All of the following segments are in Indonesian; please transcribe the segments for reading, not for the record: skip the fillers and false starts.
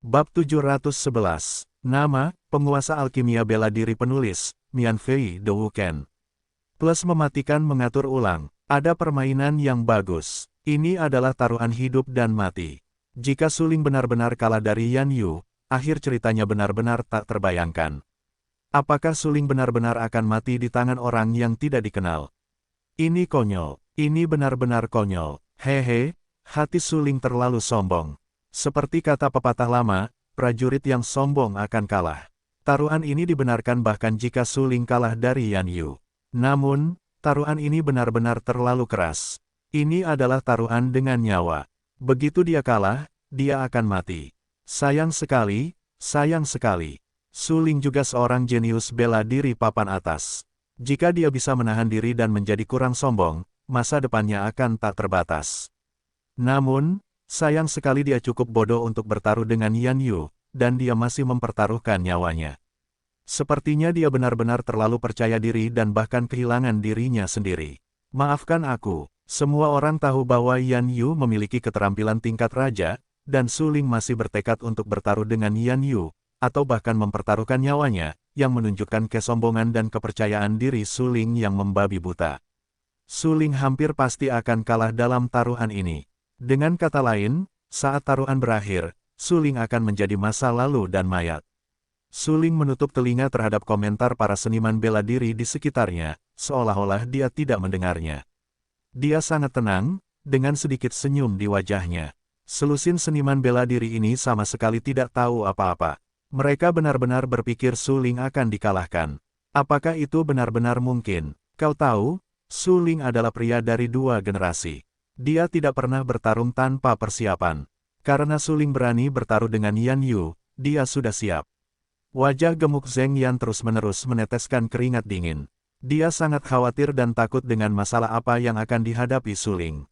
Bab 711. Nama, penguasa alkimia bela diri penulis, Mian Fei De Wuken. Plus mematikan mengatur ulang. Ada permainan yang bagus. Ini adalah taruhan hidup dan mati. Jika Suling benar-benar kalah dari Yan Yu, akhir ceritanya benar-benar tak terbayangkan. Apakah Suling benar-benar akan mati di tangan orang yang tidak dikenal? Ini konyol. Ini benar-benar konyol. Hehe, hati Suling terlalu sombong. Seperti kata pepatah lama, prajurit yang sombong akan kalah. Taruhan ini dibenarkan bahkan jika Suling kalah dari Yan Yu. Namun, taruhan ini benar-benar terlalu keras. Ini adalah taruhan dengan nyawa. Begitu dia kalah, dia akan mati. Sayang sekali, sayang sekali. Suling juga seorang jenius bela diri papan atas. Jika dia bisa menahan diri dan menjadi kurang sombong, masa depannya akan tak terbatas. Namun, sayang sekali dia cukup bodoh untuk bertaruh dengan Yan Yu, dan dia masih mempertaruhkan nyawanya. Sepertinya dia benar-benar terlalu percaya diri dan bahkan kehilangan dirinya sendiri. Maafkan aku, semua orang tahu bahwa Yan Yu memiliki keterampilan tingkat raja, dan Suling masih bertekad untuk bertaruh dengan Yan Yu, atau bahkan mempertaruhkan nyawanya, yang menunjukkan kesombongan dan kepercayaan diri Suling yang membabi buta. Suling hampir pasti akan kalah dalam taruhan ini. Dengan kata lain, saat taruhan berakhir, Suling akan menjadi masa lalu dan mayat. Suling menutup telinga terhadap komentar para seniman bela diri di sekitarnya, seolah-olah dia tidak mendengarnya. Dia sangat tenang, dengan sedikit senyum di wajahnya. Selusin seniman bela diri ini sama sekali tidak tahu apa-apa. Mereka benar-benar berpikir Suling akan dikalahkan. Apakah itu benar-benar mungkin? Kau tahu, Suling adalah pria dari dua generasi. Dia tidak pernah bertarung tanpa persiapan. Karena Suling berani bertaruh dengan Yan Yu, dia sudah siap. Wajah gemuk Zheng Yan terus-menerus meneteskan keringat dingin. Dia sangat khawatir dan takut dengan masalah apa yang akan dihadapi Suling.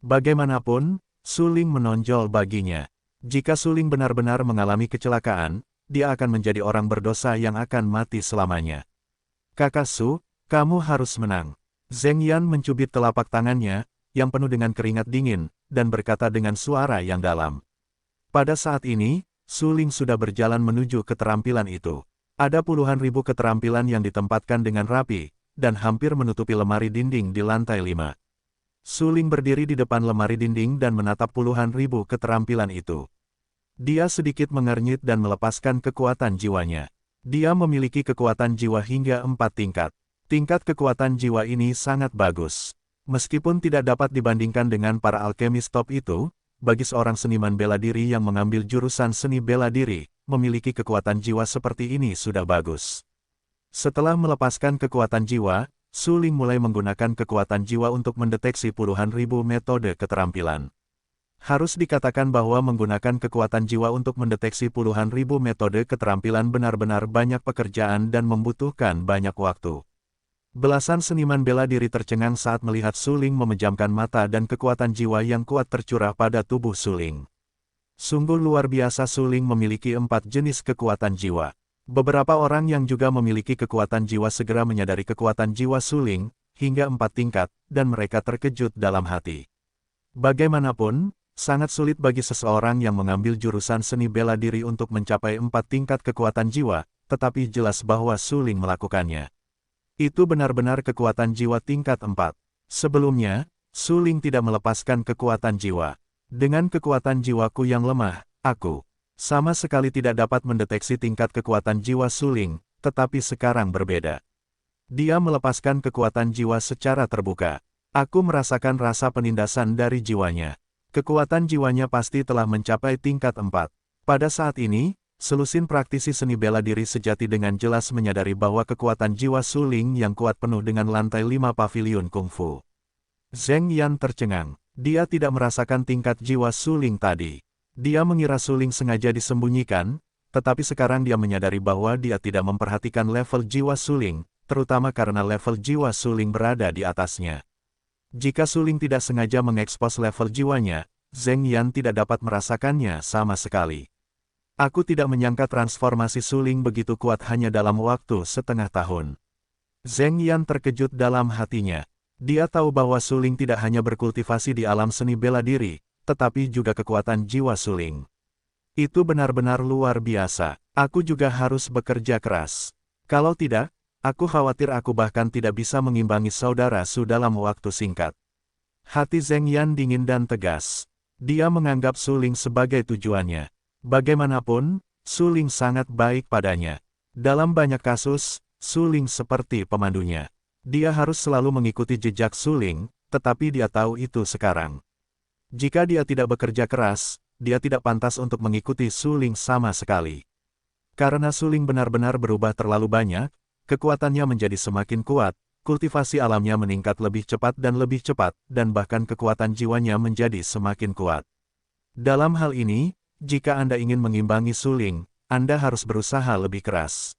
Bagaimanapun, Suling menonjol baginya. Jika Suling benar-benar mengalami kecelakaan, dia akan menjadi orang berdosa yang akan mati selamanya. Kakak Su, kamu harus menang. Zheng Yan mencubit telapak tangannya, yang penuh dengan keringat dingin, dan berkata dengan suara yang dalam. Pada saat ini, Suling sudah berjalan menuju keterampilan itu. Ada puluhan ribu keterampilan yang ditempatkan dengan rapi, dan hampir menutupi lemari dinding di lantai 5. Suling berdiri di depan lemari dinding dan menatap puluhan ribu keterampilan itu. Dia sedikit mengernyit dan melepaskan kekuatan jiwanya. Dia memiliki kekuatan jiwa hingga 4 tingkat. Tingkat kekuatan jiwa ini sangat bagus. Meskipun tidak dapat dibandingkan dengan para alkemis top itu, bagi seorang seniman bela diri yang mengambil jurusan seni bela diri, memiliki kekuatan jiwa seperti ini sudah bagus. Setelah melepaskan kekuatan jiwa, Suling mulai menggunakan kekuatan jiwa untuk mendeteksi puluhan ribu metode keterampilan. Harus dikatakan bahwa menggunakan kekuatan jiwa untuk mendeteksi puluhan ribu metode keterampilan benar-benar banyak pekerjaan dan membutuhkan banyak waktu. Belasan seniman bela diri tercengang saat melihat Suling memejamkan mata dan kekuatan jiwa yang kuat tercurah pada tubuh Suling. Sungguh luar biasa, Suling memiliki 4 jenis kekuatan jiwa. Beberapa orang yang juga memiliki kekuatan jiwa segera menyadari kekuatan jiwa Suling, hingga 4 tingkat, dan mereka terkejut dalam hati. Bagaimanapun, sangat sulit bagi seseorang yang mengambil jurusan seni bela diri untuk mencapai 4 tingkat kekuatan jiwa, tetapi jelas bahwa Suling melakukannya. Itu benar-benar kekuatan jiwa tingkat 4. Sebelumnya, Suling tidak melepaskan kekuatan jiwa. Dengan kekuatan jiwaku yang lemah, aku sama sekali tidak dapat mendeteksi tingkat kekuatan jiwa Suling, tetapi sekarang berbeda. Dia melepaskan kekuatan jiwa secara terbuka. Aku merasakan rasa penindasan dari jiwanya. Kekuatan jiwanya pasti telah mencapai tingkat 4. Pada saat ini, selusin praktisi seni bela diri sejati dengan jelas menyadari bahwa kekuatan jiwa Suling yang kuat penuh dengan lantai 5 paviliun kungfu. Zheng Yan tercengang. Dia tidak merasakan tingkat jiwa Suling tadi. Dia mengira Suling sengaja disembunyikan, tetapi sekarang dia menyadari bahwa dia tidak memperhatikan level jiwa Suling, terutama karena level jiwa Suling berada di atasnya. Jika Suling tidak sengaja mengekspos level jiwanya, Zheng Yan tidak dapat merasakannya sama sekali. Aku tidak menyangka transformasi Suling begitu kuat hanya dalam waktu setengah tahun. Zheng Yan terkejut dalam hatinya. Dia tahu bahwa Suling tidak hanya berkultivasi di alam seni bela diri, tetapi juga kekuatan jiwa Suling. Itu benar-benar luar biasa. Aku juga harus bekerja keras. Kalau tidak, aku khawatir aku bahkan tidak bisa mengimbangi saudara Su dalam waktu singkat. Hati Zheng Yan dingin dan tegas. Dia menganggap Su Ling sebagai tujuannya. Bagaimanapun, Su Ling sangat baik padanya. Dalam banyak kasus, Su Ling seperti pemandunya. Dia harus selalu mengikuti jejak Su Ling, tetapi dia tahu itu sekarang. Jika dia tidak bekerja keras, dia tidak pantas untuk mengikuti Su Ling sama sekali. Karena Su Ling benar-benar berubah terlalu banyak, kekuatannya menjadi semakin kuat, kultivasi alamnya meningkat lebih cepat, dan bahkan kekuatan jiwanya menjadi semakin kuat. Dalam hal ini, jika Anda ingin mengimbangi Su Ling, Anda harus berusaha lebih keras.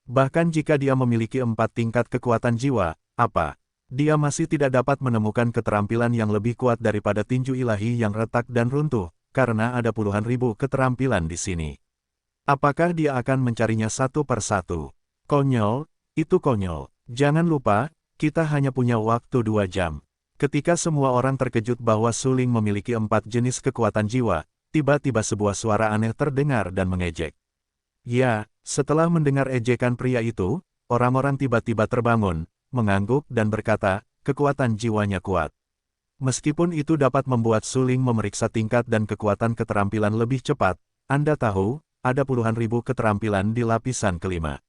Bahkan jika dia memiliki 4 tingkat kekuatan jiwa, dia masih tidak dapat menemukan keterampilan yang lebih kuat daripada tinju ilahi yang retak dan runtuh, karena ada puluhan ribu keterampilan di sini. Apakah dia akan mencarinya satu persatu? Konyol, itu konyol. Jangan lupa, kita hanya punya waktu 2 jam. Ketika semua orang terkejut bahwa Su Ling memiliki 4 jenis kekuatan jiwa, tiba-tiba sebuah suara aneh terdengar dan mengejek. Ya, setelah mendengar ejekan pria itu, orang-orang tiba-tiba terbangun, mengangguk dan berkata, kekuatan jiwanya kuat. Meskipun itu dapat membuat Su Ling memeriksa tingkat dan kekuatan keterampilan lebih cepat, Anda tahu, ada puluhan ribu keterampilan di lapisan kelima.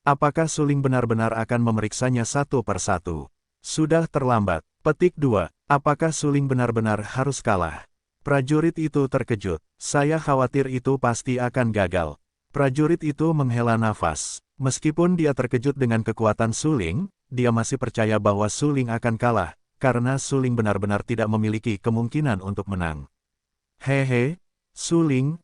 Apakah Su Ling benar-benar akan memeriksanya satu persatu? Sudah terlambat. Petik 2. Apakah Su Ling benar-benar harus kalah? Prajurit itu terkejut. Saya khawatir itu pasti akan gagal. Prajurit itu menghela nafas. Meskipun dia terkejut dengan kekuatan Su Ling, dia masih percaya bahwa Su Ling akan kalah, karena Su Ling benar-benar tidak memiliki kemungkinan untuk menang. Hehe, Su Ling,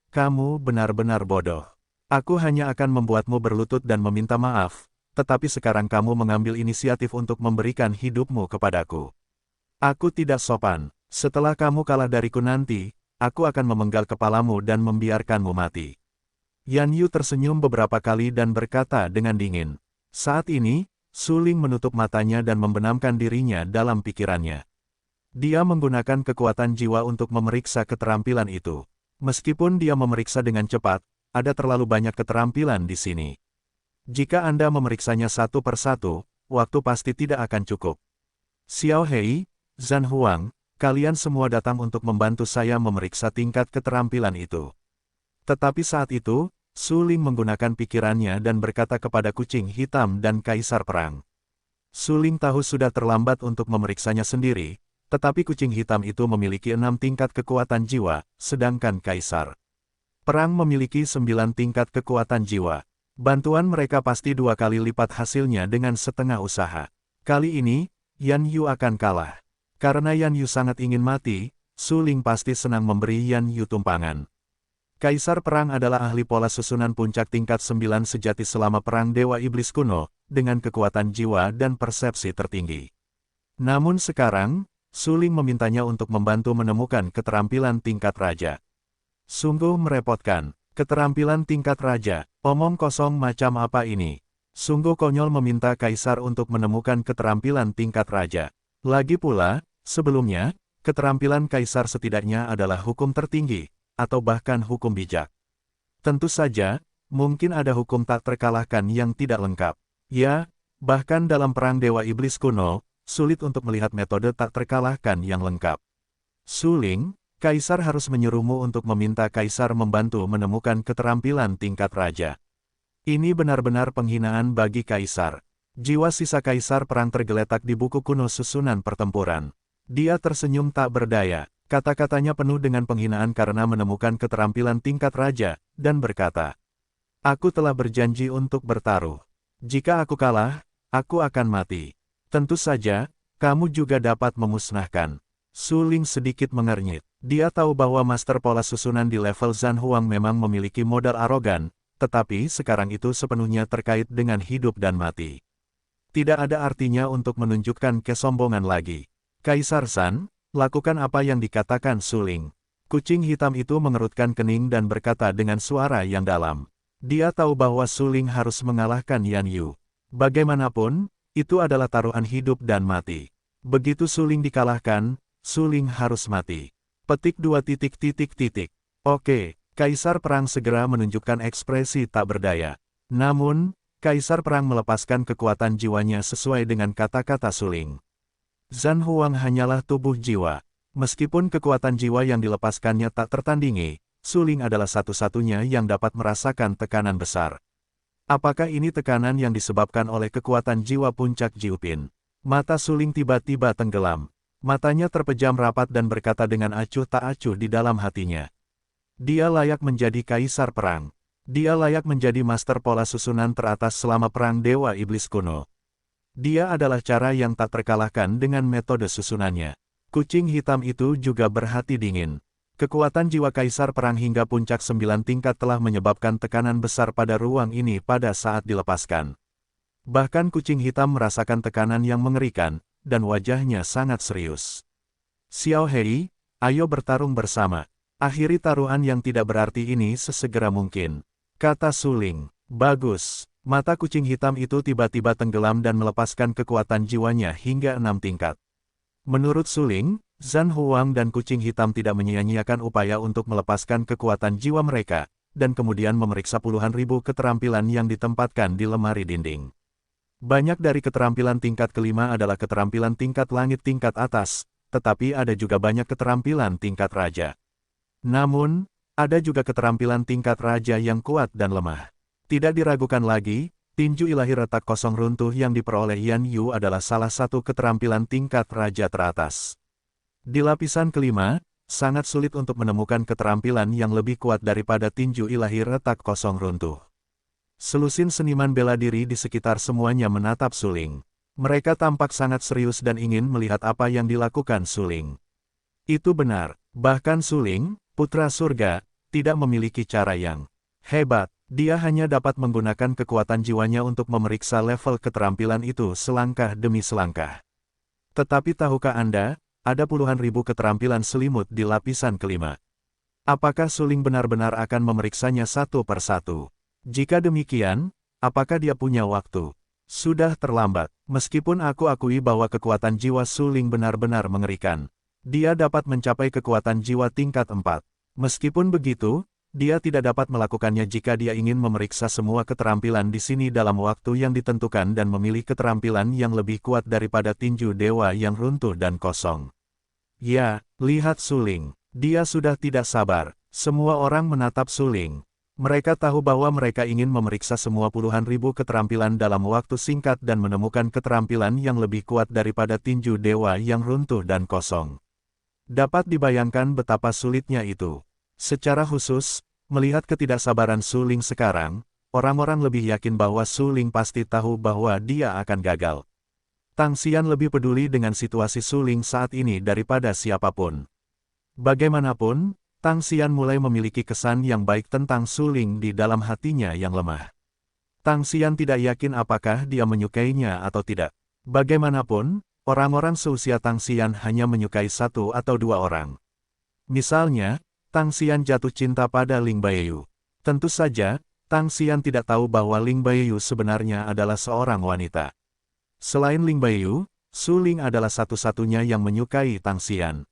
kamu benar-benar bodoh. Aku hanya akan membuatmu berlutut dan meminta maaf, tetapi sekarang kamu mengambil inisiatif untuk memberikan hidupmu kepadaku. Aku tidak sopan. Setelah kamu kalah dariku nanti, aku akan memenggal kepalamu dan membiarkanmu mati. Yan Yu tersenyum beberapa kali dan berkata dengan dingin. Saat ini, Su Ling menutup matanya dan membenamkan dirinya dalam pikirannya. Dia menggunakan kekuatan jiwa untuk memeriksa keterampilan itu. Meskipun dia memeriksa dengan cepat, ada terlalu banyak keterampilan di sini. Jika Anda memeriksanya satu persatu, waktu pasti tidak akan cukup. Xiao Hei, Zhan Huang, kalian semua datang untuk membantu saya memeriksa tingkat keterampilan itu. Tetapi saat itu, Su Ling menggunakan pikirannya dan berkata kepada kucing hitam dan kaisar perang. Su Ling tahu sudah terlambat untuk memeriksanya sendiri, tetapi kucing hitam itu memiliki 6 tingkat kekuatan jiwa, sedangkan kaisar perang memiliki 9 tingkat kekuatan jiwa. Bantuan mereka pasti 2 kali lipat hasilnya dengan setengah usaha. Kali ini, Yan Yu akan kalah. Karena Yan Yu sangat ingin mati, Su Ling pasti senang memberi Yan Yu tumpangan. Kaisar perang adalah ahli pola susunan puncak tingkat 9 sejati selama perang Dewa Iblis kuno, dengan kekuatan jiwa dan persepsi tertinggi. Namun sekarang, Su Ling memintanya untuk membantu menemukan keterampilan tingkat raja. Sungguh merepotkan. Keterampilan tingkat raja, omong kosong macam apa ini? Sungguh konyol meminta kaisar untuk menemukan keterampilan tingkat raja. Lagi pula, sebelumnya, keterampilan kaisar setidaknya adalah hukum tertinggi, atau bahkan hukum bijak. Tentu saja, mungkin ada hukum tak terkalahkan yang tidak lengkap. Ya, bahkan dalam perang Dewa Iblis kuno, sulit untuk melihat metode tak terkalahkan yang lengkap. Su Ling, kaisar harus menyuruhmu untuk meminta kaisar membantu menemukan keterampilan tingkat raja. Ini benar-benar penghinaan bagi kaisar. Jiwa sisa kaisar perang tergeletak di buku kuno susunan pertempuran. Dia tersenyum tak berdaya. Kata-katanya penuh dengan penghinaan karena menemukan keterampilan tingkat raja, dan berkata, aku telah berjanji untuk bertaruh. Jika aku kalah, aku akan mati. Tentu saja, kamu juga dapat memusnahkan. Su Ling sedikit mengernyit. Dia tahu bahwa master pola susunan di level Zhan Huang memang memiliki modal arogan, tetapi sekarang itu sepenuhnya terkait dengan hidup dan mati. Tidak ada artinya untuk menunjukkan kesombongan lagi. Kaisar Zhan, lakukan apa yang dikatakan Su Ling. Kucing hitam itu mengerutkan kening dan berkata dengan suara yang dalam. Dia tahu bahwa Su Ling harus mengalahkan Yan Yu. Bagaimanapun, itu adalah taruhan hidup dan mati. Begitu Su Ling dikalahkan, Su Ling harus mati. Petik 2. Oke, Kaisar Perang segera menunjukkan ekspresi tak berdaya. Namun, Kaisar Perang melepaskan kekuatan jiwanya sesuai dengan kata-kata Suling. Zhan Huang hanyalah tubuh jiwa. Meskipun kekuatan jiwa yang dilepaskannya tak tertandingi, Suling adalah satu-satunya yang dapat merasakan tekanan besar. Apakah ini tekanan yang disebabkan oleh kekuatan jiwa puncak Jiupin? Mata Suling tiba-tiba tenggelam. Matanya terpejam rapat dan berkata dengan acuh tak acuh di dalam hatinya. Dia layak menjadi Kaisar Perang. Dia layak menjadi master pola susunan teratas selama Perang Dewa Iblis Kuno. Dia adalah cara yang tak terkalahkan dengan metode susunannya. Kucing hitam itu juga berhati dingin. Kekuatan jiwa Kaisar Perang hingga puncak 9 tingkat telah menyebabkan tekanan besar pada ruang ini pada saat dilepaskan. Bahkan kucing hitam merasakan tekanan yang mengerikan, dan wajahnya sangat serius. Xiao Hei, ayo bertarung bersama. Akhiri taruhan yang tidak berarti ini sesegera mungkin. Kata Suling. Bagus. Mata kucing hitam itu tiba-tiba tenggelam dan melepaskan kekuatan jiwanya hingga 6 tingkat. Menurut Suling, Zhan Huang dan kucing hitam tidak menyia-nyiakan upaya untuk melepaskan kekuatan jiwa mereka, dan kemudian memeriksa puluhan ribu keterampilan yang ditempatkan di lemari dinding. Banyak dari keterampilan tingkat kelima adalah keterampilan tingkat langit tingkat atas, tetapi ada juga banyak keterampilan tingkat raja. Namun, ada juga keterampilan tingkat raja yang kuat dan lemah. Tidak diragukan lagi, tinju ilahi retak kosong runtuh yang diperoleh Yan Yu adalah salah satu keterampilan tingkat raja teratas. Di lapisan kelima, sangat sulit untuk menemukan keterampilan yang lebih kuat daripada tinju ilahi retak kosong runtuh. Selusin seniman bela diri di sekitar semuanya menatap Suling. Mereka tampak sangat serius dan ingin melihat apa yang dilakukan Suling. Itu benar, bahkan Suling, putra surga, tidak memiliki cara yang hebat. Dia hanya dapat menggunakan kekuatan jiwanya untuk memeriksa level keterampilan itu selangkah demi selangkah. Tetapi tahukah Anda, ada puluhan ribu keterampilan selimut di lapisan kelima. Apakah Suling benar-benar akan memeriksanya satu persatu? Jika demikian, apakah dia punya waktu? Sudah terlambat. Meskipun aku akui bahwa kekuatan jiwa Suling benar-benar mengerikan. Dia dapat mencapai kekuatan jiwa tingkat 4. Meskipun begitu, dia tidak dapat melakukannya jika dia ingin memeriksa semua keterampilan di sini dalam waktu yang ditentukan dan memilih keterampilan yang lebih kuat daripada tinju dewa yang runtuh dan kosong. Ya, lihat Suling. Dia sudah tidak sabar. Semua orang menatap Suling. Mereka tahu bahwa mereka ingin memeriksa semua puluhan ribu keterampilan dalam waktu singkat dan menemukan keterampilan yang lebih kuat daripada tinju dewa yang runtuh dan kosong. Dapat dibayangkan betapa sulitnya itu. Secara khusus, melihat ketidaksabaran Suling sekarang, orang-orang lebih yakin bahwa Suling pasti tahu bahwa dia akan gagal. Tang Xian lebih peduli dengan situasi Suling saat ini daripada siapapun. Bagaimanapun, Tang Xian mulai memiliki kesan yang baik tentang Suling di dalam hatinya yang lemah. Tang Xian tidak yakin apakah dia menyukainya atau tidak. Bagaimanapun, orang-orang seusia Tang Xian hanya menyukai satu atau dua orang. Misalnya, Tang Xian jatuh cinta pada Ling Baiyu. Tentu saja, Tang Xian tidak tahu bahwa Ling Baiyu sebenarnya adalah seorang wanita. Selain Ling Baiyu, Suling adalah satu-satunya yang menyukai Tang Xian.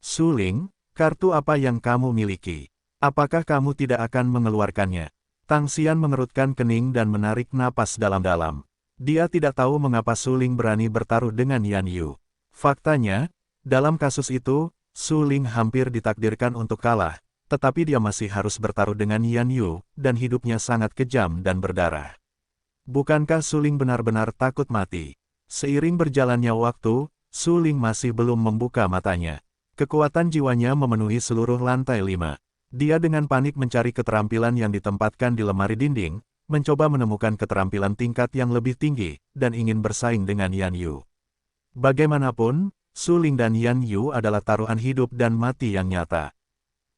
Suling, kartu apa yang kamu miliki? Apakah kamu tidak akan mengeluarkannya? Tang Xian mengerutkan kening dan menarik napas dalam-dalam. Dia tidak tahu mengapa Suling berani bertaruh dengan Yan Yu. Faktanya, dalam kasus itu, Suling hampir ditakdirkan untuk kalah, tetapi dia masih harus bertaruh dengan Yan Yu, dan hidupnya sangat kejam dan berdarah. Bukankah Suling benar-benar takut mati? Seiring berjalannya waktu, Suling masih belum membuka matanya. Kekuatan jiwanya memenuhi seluruh lantai 5. Dia dengan panik mencari keterampilan yang ditempatkan di lemari dinding, mencoba menemukan keterampilan tingkat yang lebih tinggi, dan ingin bersaing dengan Yan Yu. Bagaimanapun, Suling dan Yan Yu adalah taruhan hidup dan mati yang nyata.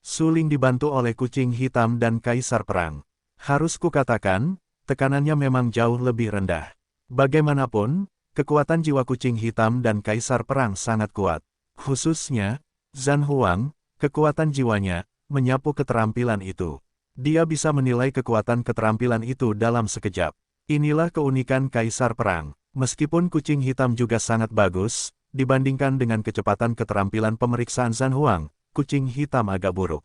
Suling dibantu oleh kucing hitam dan Kaisar Perang. Harus kukatakan, tekanannya memang jauh lebih rendah. Bagaimanapun, kekuatan jiwa kucing hitam dan Kaisar Perang sangat kuat. Khususnya, Zhan Huang, kekuatan jiwanya, menyapu keterampilan itu. Dia bisa menilai kekuatan keterampilan itu dalam sekejap. Inilah keunikan Kaisar Perang. Meskipun kucing hitam juga sangat bagus, dibandingkan dengan kecepatan keterampilan pemeriksaan Zhan Huang, kucing hitam agak buruk.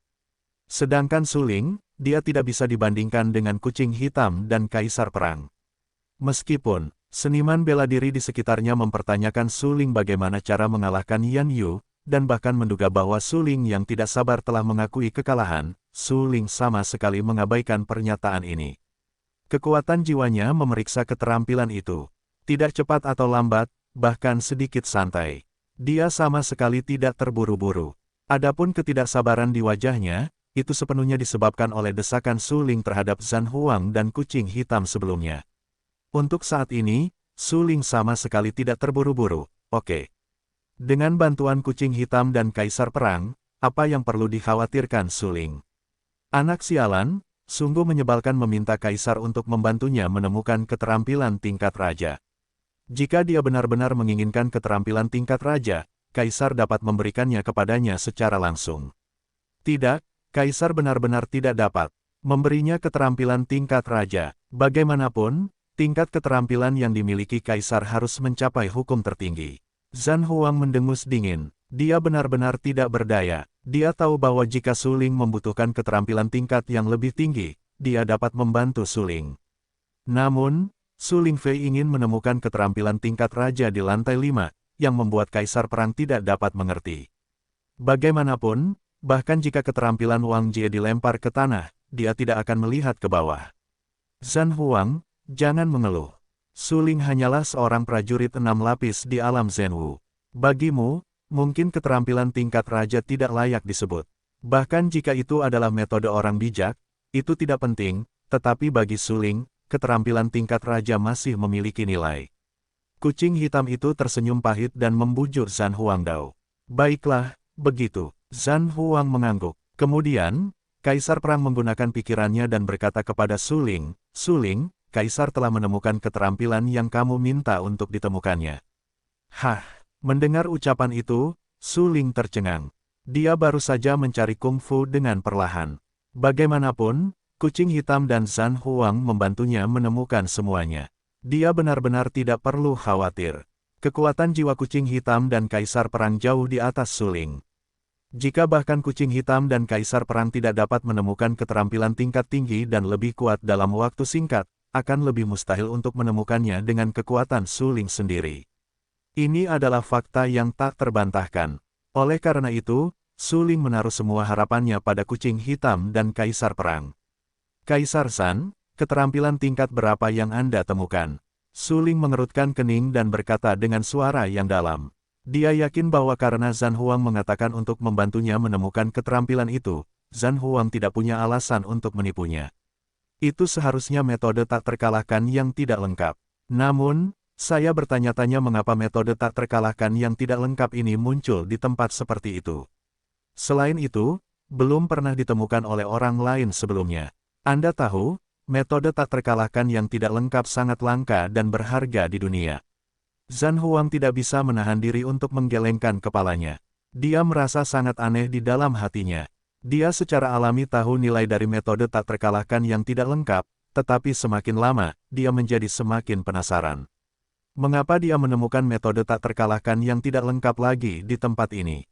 Sedangkan Suling, dia tidak bisa dibandingkan dengan kucing hitam dan kaisar perang. Meskipun, seniman bela diri di sekitarnya mempertanyakan Suling bagaimana cara mengalahkan Yan Yu, dan bahkan menduga bahwa Suling yang tidak sabar telah mengakui kekalahan, Suling sama sekali mengabaikan pernyataan ini. Kekuatan jiwanya memeriksa keterampilan itu. Tidak cepat atau lambat, bahkan sedikit santai. Dia sama sekali tidak terburu-buru. Adapun ketidaksabaran di wajahnya, itu sepenuhnya disebabkan oleh desakan Suling terhadap Zhan Huang dan kucing hitam sebelumnya. Untuk saat ini, Suling sama sekali tidak terburu-buru. Oke. Dengan bantuan kucing hitam dan kaisar perang, apa yang perlu dikhawatirkan Suling? Anak sialan, sungguh menyebalkan meminta kaisar untuk membantunya menemukan keterampilan tingkat raja. Jika dia benar-benar menginginkan keterampilan tingkat raja, kaisar dapat memberikannya kepadanya secara langsung. Tidak, kaisar benar-benar tidak dapat memberinya keterampilan tingkat raja. Bagaimanapun, tingkat keterampilan yang dimiliki kaisar harus mencapai hukum tertinggi. Zhan Huang mendengus dingin. Dia benar-benar tidak berdaya. Dia tahu bahwa jika Suling membutuhkan keterampilan tingkat yang lebih tinggi, dia dapat membantu Suling. Namun, Suling Fei ingin menemukan keterampilan tingkat raja di lantai 5, yang membuat kaisar perang tidak dapat mengerti. Bagaimanapun, bahkan jika keterampilan Wang Jie dilempar ke tanah, dia tidak akan melihat ke bawah. Zhan Huang, jangan mengeluh. Suling hanyalah seorang prajurit 6 lapis di alam Zhenwu. Bagimu, mungkin keterampilan tingkat raja tidak layak disebut. Bahkan jika itu adalah metode orang bijak, itu tidak penting, tetapi bagi Suling, keterampilan tingkat raja masih memiliki nilai. Kucing hitam itu tersenyum pahit dan membujuk Zhan Huang Dao. Baiklah, begitu. Zhan Huang mengangguk. Kemudian, kaisar perang menggunakan pikirannya dan berkata kepada Suling, Suling, kaisar telah menemukan keterampilan yang kamu minta untuk ditemukannya. Hah, mendengar ucapan itu, Suling tercengang. Dia baru saja mencari kungfu dengan perlahan. Bagaimanapun, kucing hitam dan Zhan Huang membantunya menemukan semuanya. Dia benar-benar tidak perlu khawatir. Kekuatan jiwa kucing hitam dan kaisar perang jauh di atas Suling. Jika bahkan kucing hitam dan kaisar perang tidak dapat menemukan keterampilan tingkat tinggi dan lebih kuat dalam waktu singkat, akan lebih mustahil untuk menemukannya dengan kekuatan Suling sendiri. Ini adalah fakta yang tak terbantahkan. Oleh karena itu, Suling menaruh semua harapannya pada kucing hitam dan kaisar perang. Kaisar San, keterampilan tingkat berapa yang Anda temukan? Suling mengerutkan kening dan berkata dengan suara yang dalam. Dia yakin bahwa karena Zhan Huang mengatakan untuk membantunya menemukan keterampilan itu, Zhan Huang tidak punya alasan untuk menipunya. Itu seharusnya metode tak terkalahkan yang tidak lengkap. Namun, saya bertanya-tanya mengapa metode tak terkalahkan yang tidak lengkap ini muncul di tempat seperti itu. Selain itu, belum pernah ditemukan oleh orang lain sebelumnya. Anda tahu, metode tak terkalahkan yang tidak lengkap sangat langka dan berharga di dunia. Zhan Huang tidak bisa menahan diri untuk menggelengkan kepalanya. Dia merasa sangat aneh di dalam hatinya. Dia secara alami tahu nilai dari metode tak terkalahkan yang tidak lengkap, tetapi semakin lama, dia menjadi semakin penasaran. Mengapa dia menemukan metode tak terkalahkan yang tidak lengkap lagi di tempat ini?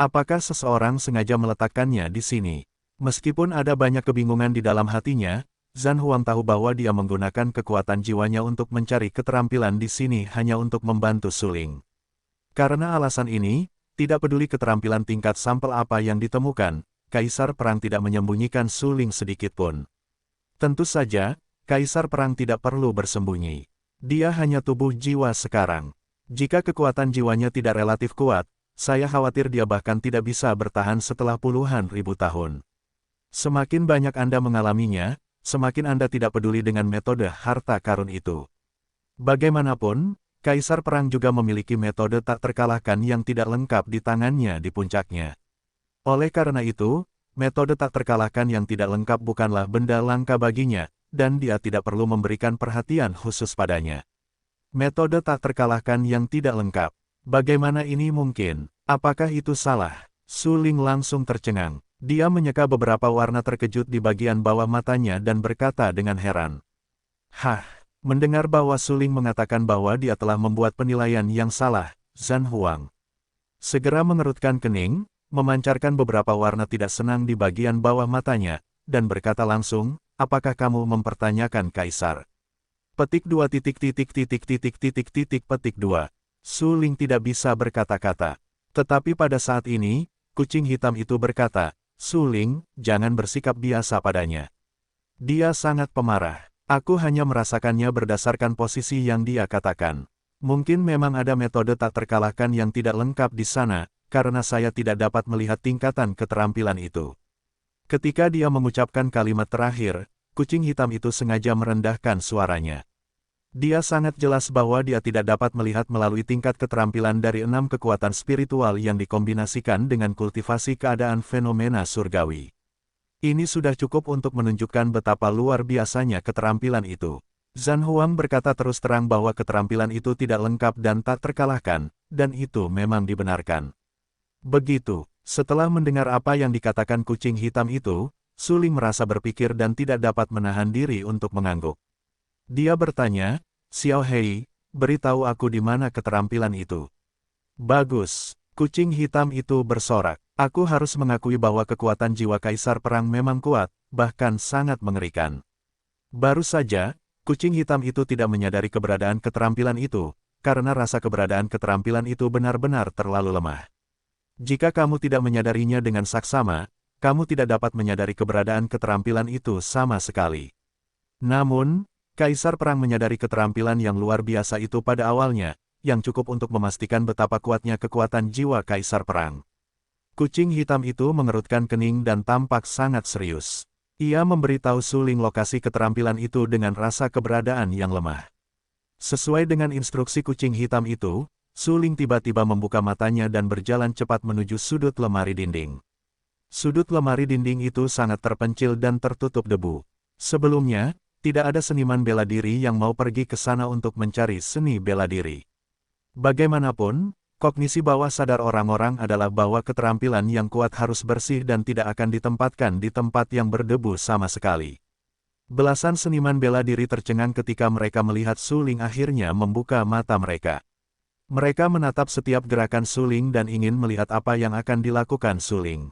Apakah seseorang sengaja meletakkannya di sini? Meskipun ada banyak kebingungan di dalam hatinya, Zhan Huang tahu bahwa dia menggunakan kekuatan jiwanya untuk mencari keterampilan di sini hanya untuk membantu Suling. Karena alasan ini, tidak peduli keterampilan tingkat sampel apa yang ditemukan, kaisar perang tidak menyembunyikan Suling sedikitpun. Tentu saja, kaisar perang tidak perlu bersembunyi. Dia hanya tubuh jiwa sekarang. Jika kekuatan jiwanya tidak relatif kuat, saya khawatir dia bahkan tidak bisa bertahan setelah puluhan ribu tahun. Semakin banyak Anda mengalaminya, semakin Anda tidak peduli dengan metode harta karun itu. Bagaimanapun, kaisar perang juga memiliki metode tak terkalahkan yang tidak lengkap di tangannya di puncaknya. Oleh karena itu, metode tak terkalahkan yang tidak lengkap bukanlah benda langka baginya, dan dia tidak perlu memberikan perhatian khusus padanya. Metode tak terkalahkan yang tidak lengkap. Bagaimana ini mungkin? Apakah itu salah? Suling langsung tercengang. Dia menyeka beberapa warna terkejut di bagian bawah matanya dan berkata dengan heran. Hah, mendengar bahwa Suling mengatakan bahwa dia telah membuat penilaian yang salah, Zhan Huang segera mengerutkan kening, memancarkan beberapa warna tidak senang di bagian bawah matanya, dan berkata langsung, apakah kamu mempertanyakan Kaisar? Petik 2 petik 2. Su Ling tidak bisa berkata-kata. Tetapi pada saat ini, kucing hitam itu berkata, Su Ling, jangan bersikap biasa padanya. Dia sangat pemarah. Aku hanya merasakannya berdasarkan posisi yang dia katakan. Mungkin memang ada metode tak terkalahkan yang tidak lengkap di sana, karena saya tidak dapat melihat tingkatan keterampilan itu. Ketika dia mengucapkan kalimat terakhir, kucing hitam itu sengaja merendahkan suaranya. Dia sangat jelas bahwa dia tidak dapat melihat melalui tingkat keterampilan dari 6 kekuatan spiritual yang dikombinasikan dengan kultivasi keadaan fenomena surgawi. Ini sudah cukup untuk menunjukkan betapa luar biasanya keterampilan itu. Zhan Huang berkata terus terang bahwa keterampilan itu tidak lengkap dan tak terkalahkan, dan itu memang dibenarkan. Begitu, setelah mendengar apa yang dikatakan kucing hitam itu, Su Ling merasa berpikir dan tidak dapat menahan diri untuk mengangguk. Dia bertanya, Xiao Hei, beritahu aku di mana keterampilan itu. Bagus, kucing hitam itu bersorak. Aku harus mengakui bahwa kekuatan jiwa Kaisar Perang memang kuat, bahkan sangat mengerikan. Baru saja, kucing hitam itu tidak menyadari keberadaan keterampilan itu, karena rasa keberadaan keterampilan itu benar-benar terlalu lemah. Jika kamu tidak menyadarinya dengan saksama, kamu tidak dapat menyadari keberadaan keterampilan itu sama sekali. Namun, Kaisar Perang menyadari keterampilan yang luar biasa itu pada awalnya, yang cukup untuk memastikan betapa kuatnya kekuatan jiwa Kaisar Perang. Kucing hitam itu mengerutkan kening dan tampak sangat serius. Ia memberitahu Su Ling lokasi keterampilan itu dengan rasa keberadaan yang lemah. Sesuai dengan instruksi kucing hitam itu, Su Ling tiba-tiba membuka matanya dan berjalan cepat menuju sudut lemari dinding. Sudut lemari dinding itu sangat terpencil dan tertutup debu. Sebelumnya, tidak ada seniman bela diri yang mau pergi ke sana untuk mencari seni bela diri. Bagaimanapun, kognisi bawah sadar orang-orang adalah bahwa keterampilan yang kuat harus bersih dan tidak akan ditempatkan di tempat yang berdebu sama sekali. Belasan seniman bela diri tercengang ketika mereka melihat Su Ling akhirnya membuka mata mereka. Mereka menatap setiap gerakan Su Ling dan ingin melihat apa yang akan dilakukan Su Ling.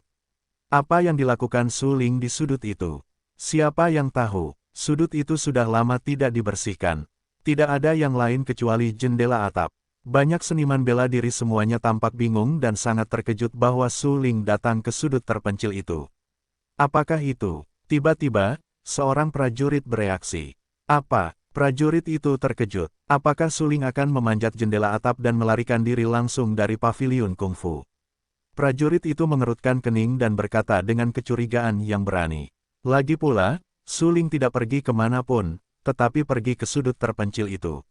Apa yang dilakukan Su Ling di sudut itu? Siapa yang tahu? Sudut itu sudah lama tidak dibersihkan. Tidak ada yang lain kecuali jendela atap. Banyak seniman bela diri semuanya tampak bingung dan sangat terkejut bahwa Su Ling datang ke sudut terpencil itu. Apakah itu? Tiba-tiba, seorang prajurit bereaksi. Apa? Prajurit itu terkejut. Apakah Su Ling akan memanjat jendela atap dan melarikan diri langsung dari paviliun kungfu? Prajurit itu mengerutkan kening dan berkata dengan kecurigaan yang berani. Lagi pula, Su Ling tidak pergi kemanapun, tetapi pergi ke sudut terpencil itu.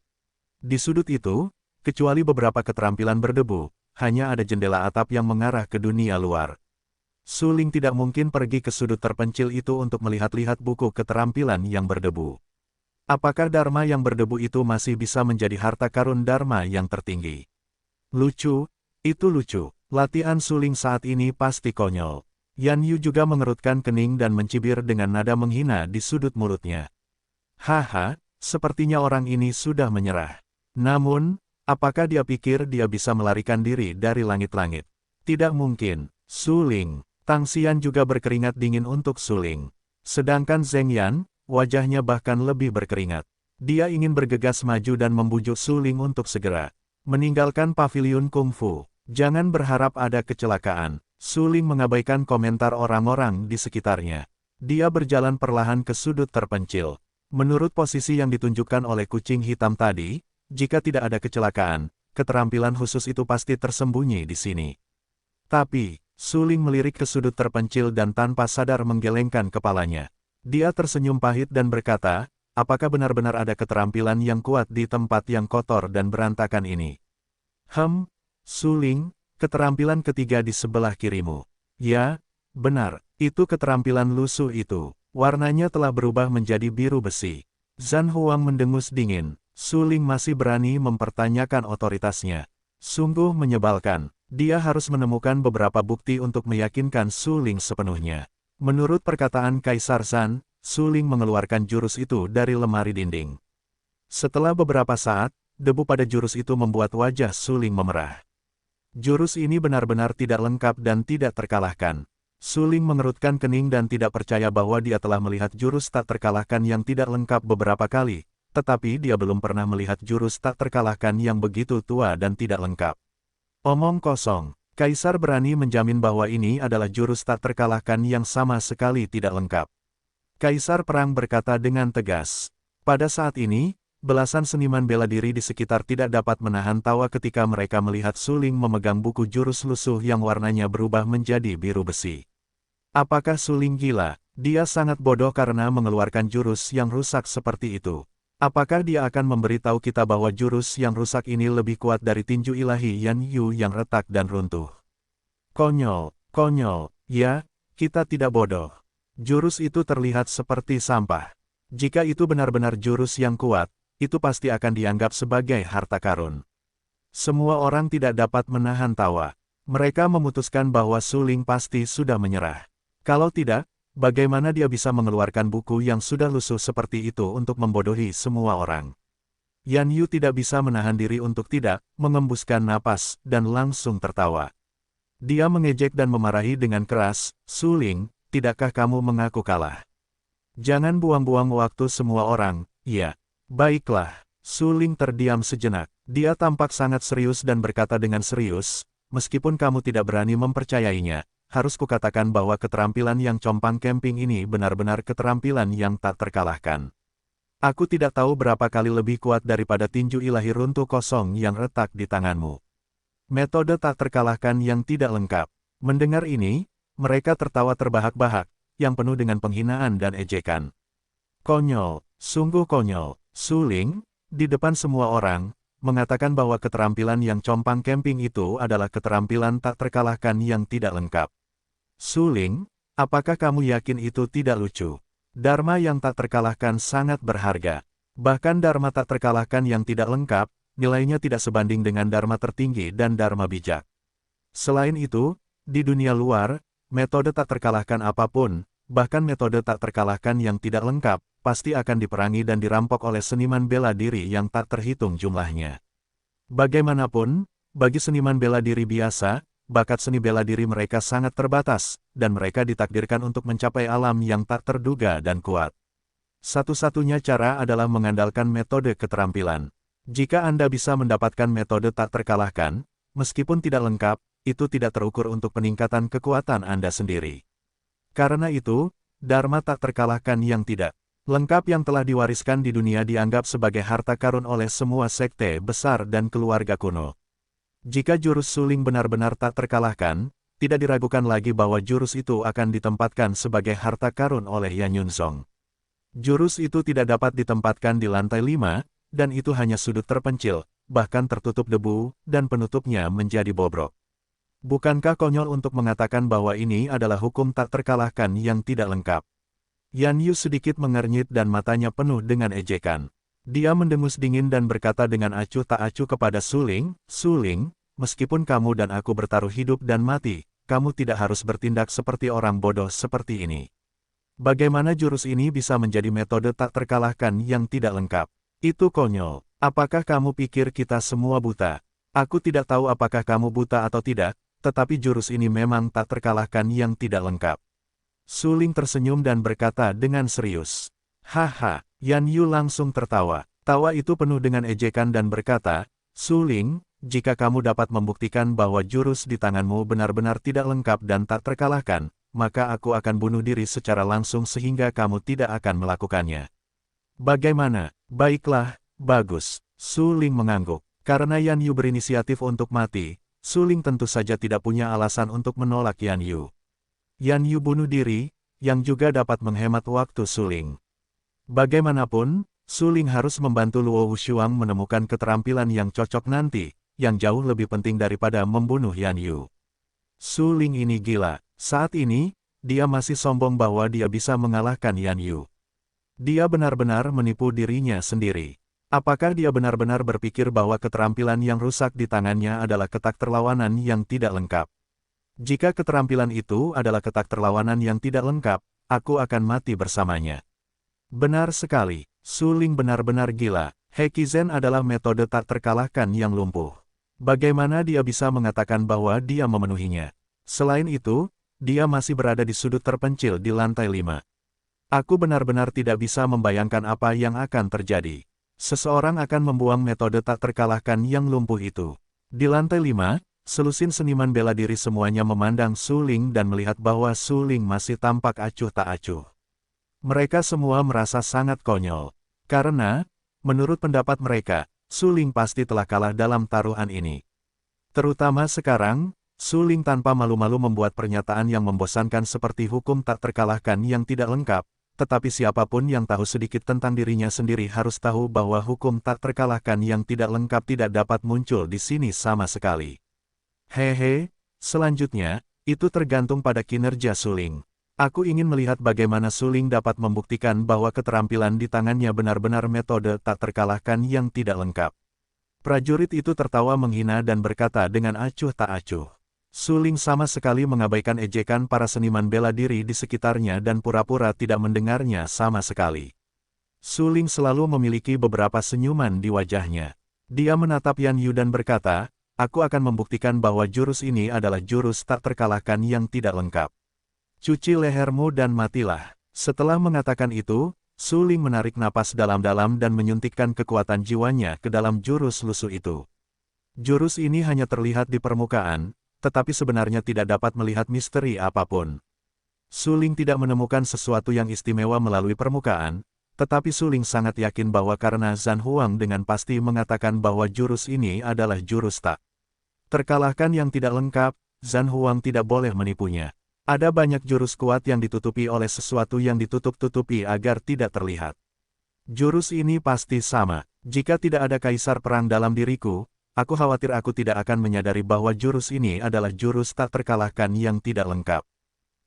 Di sudut itu, kecuali beberapa keterampilan berdebu, hanya ada jendela atap yang mengarah ke dunia luar. Su Ling tidak mungkin pergi ke sudut terpencil itu untuk melihat-lihat buku keterampilan yang berdebu. Apakah Dharma yang berdebu itu masih bisa menjadi harta karun Dharma yang tertinggi? Lucu, itu lucu. Latihan Su Ling saat ini pasti konyol. Yan Yu juga mengerutkan kening dan mencibir dengan nada menghina di sudut mulutnya. Haha, sepertinya orang ini sudah menyerah. Namun, apakah dia pikir dia bisa melarikan diri dari langit-langit? Tidak mungkin. Su Ling. Tang Xian juga berkeringat dingin untuk Su Ling. Sedangkan Zheng Yan, wajahnya bahkan lebih berkeringat. Dia ingin bergegas maju dan membujuk Su Ling untuk segera meninggalkan paviliun kungfu. Jangan berharap ada kecelakaan. Su Ling mengabaikan komentar orang-orang di sekitarnya. Dia berjalan perlahan ke sudut terpencil. Menurut posisi yang ditunjukkan oleh kucing hitam tadi, jika tidak ada kecelakaan, keterampilan khusus itu pasti tersembunyi di sini. Tapi, Su Ling melirik ke sudut terpencil dan tanpa sadar menggelengkan kepalanya. Dia tersenyum pahit dan berkata, apakah benar-benar ada keterampilan yang kuat di tempat yang kotor dan berantakan ini? Su Ling, keterampilan ketiga di sebelah kirimu. Ya, benar, itu keterampilan lusuh itu. Warnanya telah berubah menjadi biru besi. Zhan Huang mendengus dingin. Su Ling masih berani mempertanyakan otoritasnya. Sungguh menyebalkan. Dia harus menemukan beberapa bukti untuk meyakinkan Su Ling sepenuhnya. Menurut perkataan Kaisar Zhan, Su Ling mengeluarkan jurus itu dari lemari dinding. Setelah beberapa saat, debu pada jurus itu membuat wajah Su Ling memerah. Jurus ini benar-benar tidak lengkap dan tidak terkalahkan. Su Ling mengerutkan kening dan tidak percaya bahwa dia telah melihat jurus tak terkalahkan yang tidak lengkap beberapa kali, tetapi dia belum pernah melihat jurus tak terkalahkan yang begitu tua dan tidak lengkap. Omong kosong. Kaisar berani menjamin bahwa ini adalah jurus tak terkalahkan yang sama sekali tidak lengkap. Kaisar Perang berkata dengan tegas. Pada saat ini, belasan seniman bela diri di sekitar tidak dapat menahan tawa ketika mereka melihat Su Ling memegang buku jurus lusuh yang warnanya berubah menjadi biru besi. Apakah Su Ling gila? Dia sangat bodoh karena mengeluarkan jurus yang rusak seperti itu. Apakah dia akan memberitahu kita bahwa jurus yang rusak ini lebih kuat dari tinju ilahi Yan Yu yang retak dan runtuh? Konyol, konyol, ya, kita tidak bodoh. Jurus itu terlihat seperti sampah. Jika itu benar-benar jurus yang kuat, itu pasti akan dianggap sebagai harta karun. Semua orang tidak dapat menahan tawa. Mereka memutuskan bahwa Su Ling pasti sudah menyerah. Kalau tidak, bagaimana dia bisa mengeluarkan buku yang sudah lusuh seperti itu untuk membodohi semua orang? Yan Yu tidak bisa menahan diri untuk tidak mengembuskan napas dan langsung tertawa. Dia mengejek dan memarahi dengan keras, Su Ling, tidakkah kamu mengaku kalah? Jangan buang-buang waktu semua orang, ya. Baiklah, Su Ling terdiam sejenak. Dia tampak sangat serius dan berkata dengan serius, meskipun kamu tidak berani mempercayainya, harus kukatakan bahwa keterampilan yang compang camping ini benar-benar keterampilan yang tak terkalahkan. Aku tidak tahu berapa kali lebih kuat daripada tinju ilahi runtuh kosong yang retak di tanganmu. Metode tak terkalahkan yang tidak lengkap. Mendengar ini, mereka tertawa terbahak-bahak, yang penuh dengan penghinaan dan ejekan. Konyol, sungguh konyol. Su Ling, di depan semua orang, mengatakan bahwa keterampilan yang compang camping itu adalah keterampilan tak terkalahkan yang tidak lengkap. Su Ling, apakah kamu yakin itu tidak lucu? Dharma yang tak terkalahkan sangat berharga. Bahkan Dharma tak terkalahkan yang tidak lengkap, nilainya tidak sebanding dengan Dharma tertinggi dan Dharma bijak. Selain itu, di dunia luar, metode tak terkalahkan apapun, bahkan metode tak terkalahkan yang tidak lengkap, pasti akan diperangi dan dirampok oleh seniman bela diri yang tak terhitung jumlahnya. Bagaimanapun, bagi seniman bela diri biasa, bakat seni bela diri mereka sangat terbatas, dan mereka ditakdirkan untuk mencapai alam yang tak terduga dan kuat. Satu-satunya cara adalah mengandalkan metode keterampilan. Jika Anda bisa mendapatkan metode tak terkalahkan, meskipun tidak lengkap, itu tidak terukur untuk peningkatan kekuatan Anda sendiri. Karena itu, Dharma tak terkalahkan yang tidak lengkap yang telah diwariskan di dunia dianggap sebagai harta karun oleh semua sekte besar dan keluarga kuno. Jika jurus Su Ling benar-benar tak terkalahkan, tidak diragukan lagi bahwa jurus itu akan ditempatkan sebagai harta karun oleh Yan Yunzong. Jurus itu tidak dapat ditempatkan di lantai 5, dan itu hanya sudut terpencil, bahkan tertutup debu, dan penutupnya menjadi bobrok. Bukankah konyol untuk mengatakan bahwa ini adalah hukum tak terkalahkan yang tidak lengkap? Yan Yu sedikit mengernyit dan matanya penuh dengan ejekan. Dia mendengus dingin dan berkata dengan acuh tak acuh kepada Su Ling, Su Ling, meskipun kamu dan aku bertaruh hidup dan mati, kamu tidak harus bertindak seperti orang bodoh seperti ini. Bagaimana jurus ini bisa menjadi metode tak terkalahkan yang tidak lengkap? Itu konyol. Apakah kamu pikir kita semua buta? Aku tidak tahu apakah kamu buta atau tidak, tetapi jurus ini memang tak terkalahkan yang tidak lengkap. Su Ling tersenyum dan berkata dengan serius. Haha, Yan Yu langsung tertawa. Tawa itu penuh dengan ejekan dan berkata, Su Ling, jika kamu dapat membuktikan bahwa jurus di tanganmu benar-benar tidak lengkap dan tak terkalahkan, maka aku akan bunuh diri secara langsung sehingga kamu tidak akan melakukannya. Bagaimana? Baiklah, bagus. Su Ling mengangguk. Karena Yan Yu berinisiatif untuk mati, Su Ling tentu saja tidak punya alasan untuk menolak Yan Yu. Yan Yu bunuh diri, yang juga dapat menghemat waktu Su Ling. Bagaimanapun, Su Ling harus membantu Luo Wushuang menemukan keterampilan yang cocok nanti, yang jauh lebih penting daripada membunuh Yan Yu. Su Ling ini gila. Saat ini, dia masih sombong bahwa dia bisa mengalahkan Yan Yu. Dia benar-benar menipu dirinya sendiri. Apakah dia benar-benar berpikir bahwa keterampilan yang rusak di tangannya adalah ketak terlawanan yang tidak lengkap? Jika keterampilan itu adalah ketak terlawanan yang tidak lengkap, aku akan mati bersamanya. Benar sekali, Su Ling benar-benar gila. Hekizen adalah metode tak terkalahkan yang lumpuh. Bagaimana dia bisa mengatakan bahwa dia memenuhinya? Selain itu, dia masih berada di sudut terpencil di lantai 5. Aku benar-benar tidak bisa membayangkan apa yang akan terjadi. Seseorang akan membuang metode tak terkalahkan yang lumpuh itu. Di lantai 5, selusin seniman bela diri semuanya memandang Su Ling dan melihat bahwa Su Ling masih tampak acuh tak acuh. Mereka semua merasa sangat konyol. Karena, menurut pendapat mereka, Su Ling pasti telah kalah dalam taruhan ini. Terutama sekarang, Su Ling tanpa malu-malu membuat pernyataan yang membosankan seperti hukum tak terkalahkan yang tidak lengkap, tetapi siapapun yang tahu sedikit tentang dirinya sendiri harus tahu bahwa hukum tak terkalahkan yang tidak lengkap tidak dapat muncul di sini sama sekali. Hehe, selanjutnya, itu tergantung pada kinerja Su Ling. Aku ingin melihat bagaimana Su Ling dapat membuktikan bahwa keterampilan di tangannya benar-benar metode tak terkalahkan yang tidak lengkap. Prajurit itu tertawa menghina dan berkata dengan acuh tak acuh. Su Ling sama sekali mengabaikan ejekan para seniman bela diri di sekitarnya dan pura-pura tidak mendengarnya sama sekali. Su Ling selalu memiliki beberapa senyuman di wajahnya. Dia menatap Yan Yu dan berkata, aku akan membuktikan bahwa jurus ini adalah jurus tak terkalahkan yang tidak lengkap. Cuci lehermu dan matilah. Setelah mengatakan itu, Su Ling menarik napas dalam-dalam dan menyuntikkan kekuatan jiwanya ke dalam jurus lusuh itu. Jurus ini hanya terlihat di permukaan, tetapi sebenarnya tidak dapat melihat misteri apapun. Su Ling tidak menemukan sesuatu yang istimewa melalui permukaan, tetapi Su Ling sangat yakin bahwa karena Zhan Huang dengan pasti mengatakan bahwa jurus ini adalah jurus tak terkalahkan yang tidak lengkap, Zhan Huang tidak boleh menipunya. Ada banyak jurus kuat yang ditutupi oleh sesuatu yang ditutup-tutupi agar tidak terlihat. Jurus ini pasti sama. Jika tidak ada kaisar perang dalam diriku, aku khawatir aku tidak akan menyadari bahwa jurus ini adalah jurus tak terkalahkan yang tidak lengkap.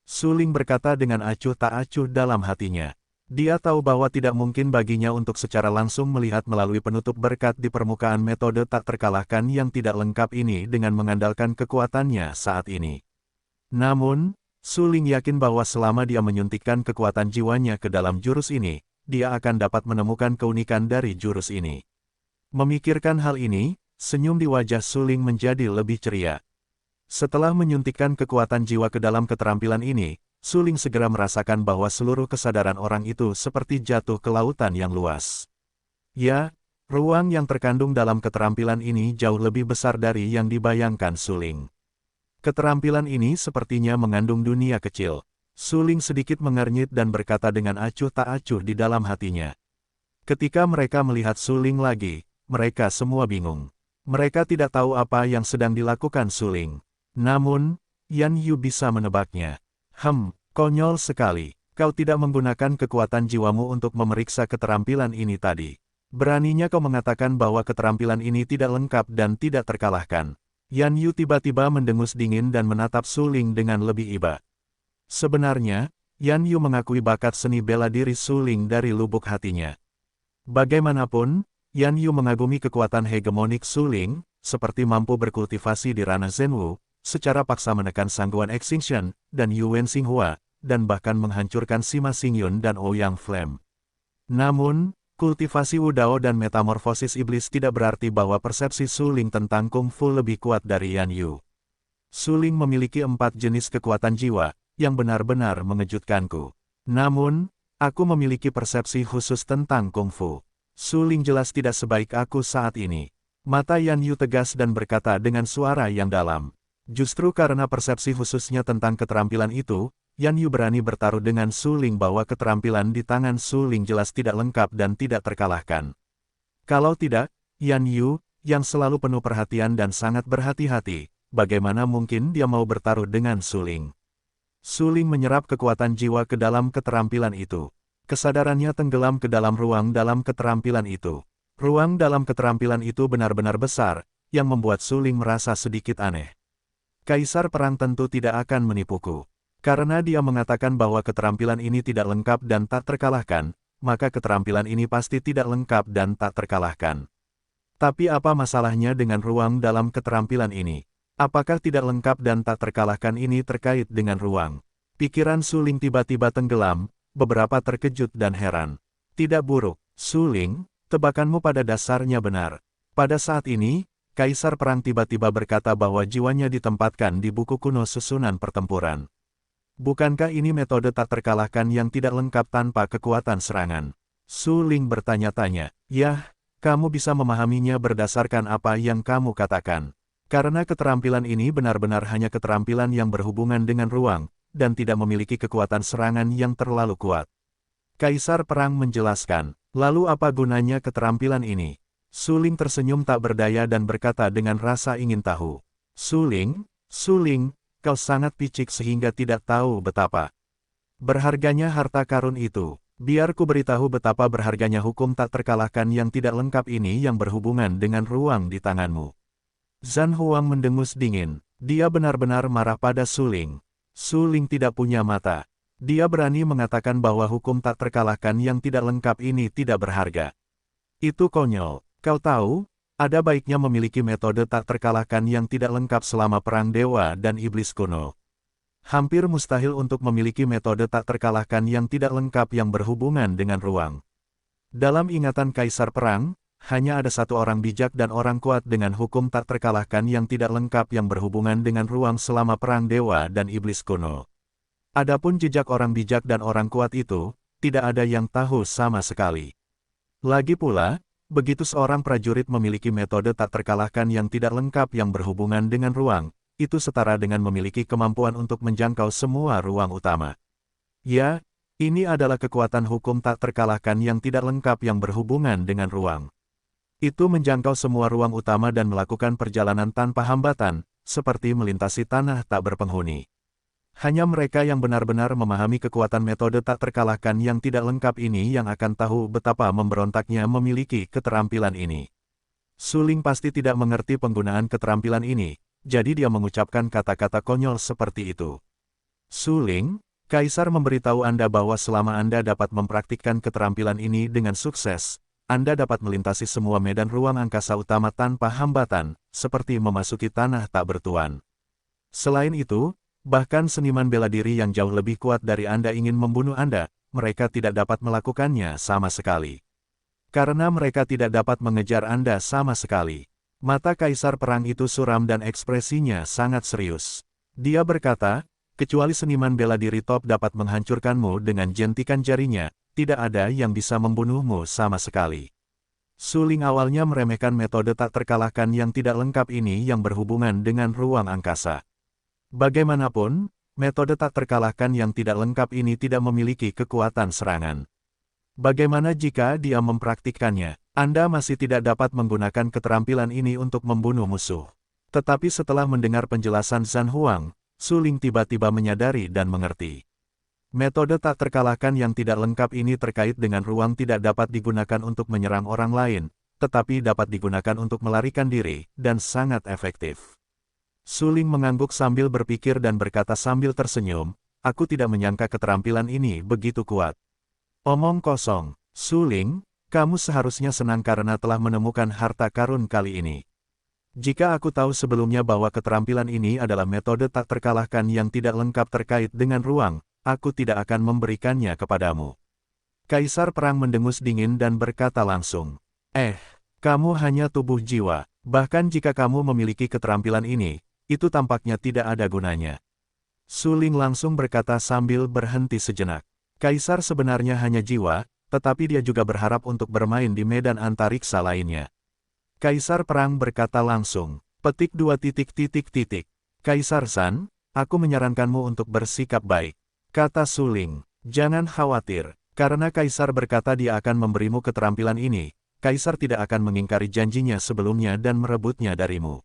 Su Ling berkata dengan acuh tak acuh dalam hatinya. Dia tahu bahwa tidak mungkin baginya untuk secara langsung melihat melalui penutup berkat di permukaan metode tak terkalahkan yang tidak lengkap ini dengan mengandalkan kekuatannya saat ini. Namun, Su Ling yakin bahwa selama dia menyuntikkan kekuatan jiwanya ke dalam jurus ini, dia akan dapat menemukan keunikan dari jurus ini. Memikirkan hal ini, senyum di wajah Su Ling menjadi lebih ceria. Setelah menyuntikkan kekuatan jiwa ke dalam keterampilan ini, Su Ling segera merasakan bahwa seluruh kesadaran orang itu seperti jatuh ke lautan yang luas. Ya, ruang yang terkandung dalam keterampilan ini jauh lebih besar dari yang dibayangkan Su Ling. Keterampilan ini sepertinya mengandung dunia kecil. Su Ling sedikit mengernyit dan berkata dengan acuh tak acuh di dalam hatinya. Ketika mereka melihat Su Ling lagi, mereka semua bingung. Mereka tidak tahu apa yang sedang dilakukan Su Ling. Namun, Yan Yu bisa menebaknya. Konyol sekali. Kau tidak menggunakan kekuatan jiwamu untuk memeriksa keterampilan ini tadi. Beraninya kau mengatakan bahwa keterampilan ini tidak lengkap dan tidak terkalahkan. Yan Yu tiba-tiba mendengus dingin dan menatap Su Ling dengan lebih iba. Sebenarnya, Yan Yu mengakui bakat seni bela diri Su Ling dari lubuk hatinya. Bagaimanapun, Yan Yu mengagumi kekuatan hegemonik Su Ling, seperti mampu berkultivasi di ranah Zhenwu, secara paksa menekan Sangguan Extinction, dan Yuan Xinghua, dan bahkan menghancurkan Sima Xingyun dan Ouyang Flame. Namun, kultivasi Wudao dan metamorfosis iblis tidak berarti bahwa persepsi Su Ling tentang Kung Fu lebih kuat dari Yan Yu. Su Ling memiliki 4 jenis kekuatan jiwa, yang benar-benar mengejutkanku. Namun, aku memiliki persepsi khusus tentang Kung Fu. Su Ling jelas tidak sebaik aku saat ini. Mata Yan Yu tegas dan berkata dengan suara yang dalam. Justru karena persepsi khususnya tentang keterampilan itu, Yan Yu berani bertaruh dengan Su Ling bahwa keterampilan di tangan Su Ling jelas tidak lengkap dan tidak terkalahkan. Kalau tidak, Yan Yu, yang selalu penuh perhatian dan sangat berhati-hati, bagaimana mungkin dia mau bertaruh dengan Su Ling? Su Ling menyerap kekuatan jiwa ke dalam keterampilan itu. Kesadarannya tenggelam ke dalam ruang dalam keterampilan itu. Ruang dalam keterampilan itu benar-benar besar, yang membuat Su Ling merasa sedikit aneh. Kaisar perang tentu tidak akan menipuku. Karena dia mengatakan bahwa keterampilan ini tidak lengkap dan tak terkalahkan, maka keterampilan ini pasti tidak lengkap dan tak terkalahkan. Tapi apa masalahnya dengan ruang dalam keterampilan ini? Apakah tidak lengkap dan tak terkalahkan ini terkait dengan ruang? Pikiran Su Ling tiba-tiba tenggelam, beberapa terkejut dan heran. Tidak buruk, Su Ling, tebakanmu pada dasarnya benar. Pada saat ini, Kaisar Perang tiba-tiba berkata bahwa jiwanya ditempatkan di buku kuno susunan pertempuran. Bukankah ini metode tak terkalahkan yang tidak lengkap tanpa kekuatan serangan? Su Ling bertanya-tanya. Yah, kamu bisa memahaminya berdasarkan apa yang kamu katakan. Karena keterampilan ini benar-benar hanya keterampilan yang berhubungan dengan ruang, dan tidak memiliki kekuatan serangan yang terlalu kuat. Kaisar Perang menjelaskan. Lalu apa gunanya keterampilan ini? Su Ling tersenyum tak berdaya dan berkata dengan rasa ingin tahu. Su Ling, kau sangat picik sehingga tidak tahu betapa berharganya harta karun itu. Biar ku beritahu betapa berharganya hukum tak terkalahkan yang tidak lengkap ini yang berhubungan dengan ruang di tanganmu. Zhan Huang mendengus dingin. Dia benar-benar marah pada Su Ling. Su Ling tidak punya mata. Dia berani mengatakan bahwa hukum tak terkalahkan yang tidak lengkap ini tidak berharga. Itu konyol. Kau tahu, ada baiknya memiliki metode tak terkalahkan yang tidak lengkap selama perang dewa dan iblis kuno. Hampir mustahil untuk memiliki metode tak terkalahkan yang tidak lengkap yang berhubungan dengan ruang. Dalam ingatan Kaisar Perang, hanya ada satu orang bijak dan orang kuat dengan hukum tak terkalahkan yang tidak lengkap yang berhubungan dengan ruang selama perang dewa dan iblis kuno. Adapun jejak orang bijak dan orang kuat itu, tidak ada yang tahu sama sekali. Lagi pula, begitu seorang prajurit memiliki metode tak terkalahkan yang tidak lengkap yang berhubungan dengan ruang, itu setara dengan memiliki kemampuan untuk menjangkau semua ruang utama. Ya, ini adalah kekuatan hukum tak terkalahkan yang tidak lengkap yang berhubungan dengan ruang. Itu menjangkau semua ruang utama dan melakukan perjalanan tanpa hambatan, seperti melintasi tanah tak berpenghuni. Hanya mereka yang benar-benar memahami kekuatan metode tak terkalahkan yang tidak lengkap ini yang akan tahu betapa memberontaknya memiliki keterampilan ini. Su Ling pasti tidak mengerti penggunaan keterampilan ini, jadi dia mengucapkan kata-kata konyol seperti itu. Su Ling, Kaisar memberitahu Anda bahwa selama Anda dapat mempraktikkan keterampilan ini dengan sukses, Anda dapat melintasi semua medan ruang angkasa utama tanpa hambatan, seperti memasuki tanah tak bertuan. Selain itu, bahkan seniman bela diri yang jauh lebih kuat dari Anda ingin membunuh Anda, mereka tidak dapat melakukannya sama sekali. Karena mereka tidak dapat mengejar Anda sama sekali. Mata Kaisar Perang itu suram dan ekspresinya sangat serius. Dia berkata, kecuali seniman bela diri top dapat menghancurkanmu dengan jentikan jarinya, tidak ada yang bisa membunuhmu sama sekali. Su Ling awalnya meremehkan metode tak terkalahkan yang tidak lengkap ini yang berhubungan dengan ruang angkasa. Bagaimanapun, metode tak terkalahkan yang tidak lengkap ini tidak memiliki kekuatan serangan. Bagaimana jika dia mempraktikkannya? Anda masih tidak dapat menggunakan keterampilan ini untuk membunuh musuh. Tetapi setelah mendengar penjelasan Zhan Huang, Su Ling tiba-tiba menyadari dan mengerti. Metode tak terkalahkan yang tidak lengkap ini terkait dengan ruang tidak dapat digunakan untuk menyerang orang lain, tetapi dapat digunakan untuk melarikan diri, dan sangat efektif. Su Ling mengangguk sambil berpikir dan berkata sambil tersenyum, aku tidak menyangka keterampilan ini begitu kuat. Omong kosong, Su Ling. Kamu seharusnya senang karena telah menemukan harta karun kali ini. Jika aku tahu sebelumnya bahwa keterampilan ini adalah metode tak terkalahkan yang tidak lengkap terkait dengan ruang, aku tidak akan memberikannya kepadamu. Kaisar Perang mendengus dingin dan berkata langsung, kamu hanya tubuh jiwa, bahkan jika kamu memiliki keterampilan ini, itu tampaknya tidak ada gunanya. Su Ling langsung berkata sambil berhenti sejenak. Kaisar sebenarnya hanya jiwa, tetapi dia juga berharap untuk bermain di medan antariksa lainnya. Kaisar Perang berkata langsung, petik 2 titik. Kaisar Zhan, aku menyarankanmu untuk bersikap baik. Kata Su Ling, jangan khawatir, karena Kaisar berkata dia akan memberimu keterampilan ini, Kaisar tidak akan mengingkari janjinya sebelumnya dan merebutnya darimu.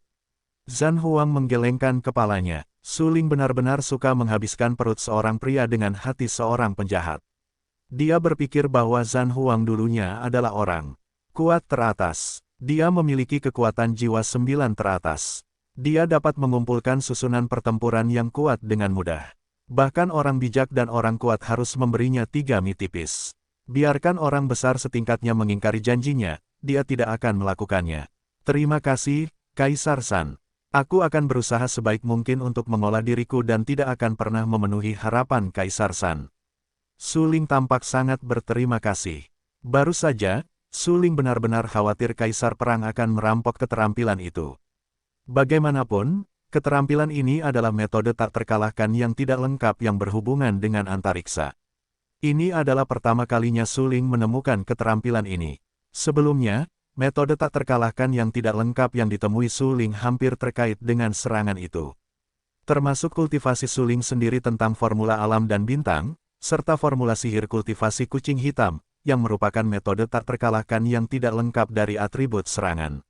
Zhan Huang menggelengkan kepalanya, Su Ling benar-benar suka menghabiskan perut seorang pria dengan hati seorang penjahat. Dia berpikir bahwa Zhan Huang dulunya adalah orang kuat teratas. Dia memiliki kekuatan jiwa 9 teratas. Dia dapat mengumpulkan susunan pertempuran yang kuat dengan mudah. Bahkan orang bijak dan orang kuat harus memberinya 3 mie tipis. Biarkan orang besar setingkatnya mengingkari janjinya, dia tidak akan melakukannya. Terima kasih, Kaisar Zhan. Aku akan berusaha sebaik mungkin untuk mengolah diriku dan tidak akan pernah memenuhi harapan Kaisar Zhan. Su Ling tampak sangat berterima kasih. Baru saja, Su Ling benar-benar khawatir Kaisar Perang akan merampok keterampilan itu. Bagaimanapun, keterampilan ini adalah metode tak terkalahkan yang tidak lengkap yang berhubungan dengan antariksa. Ini adalah pertama kalinya Su Ling menemukan keterampilan ini. Sebelumnya, metode tak terkalahkan yang tidak lengkap yang ditemui Su Ling hampir terkait dengan serangan itu. Termasuk kultivasi Su Ling sendiri tentang formula alam dan bintang, serta formula sihir kultivasi kucing hitam, yang merupakan metode tak terkalahkan yang tidak lengkap dari atribut serangan.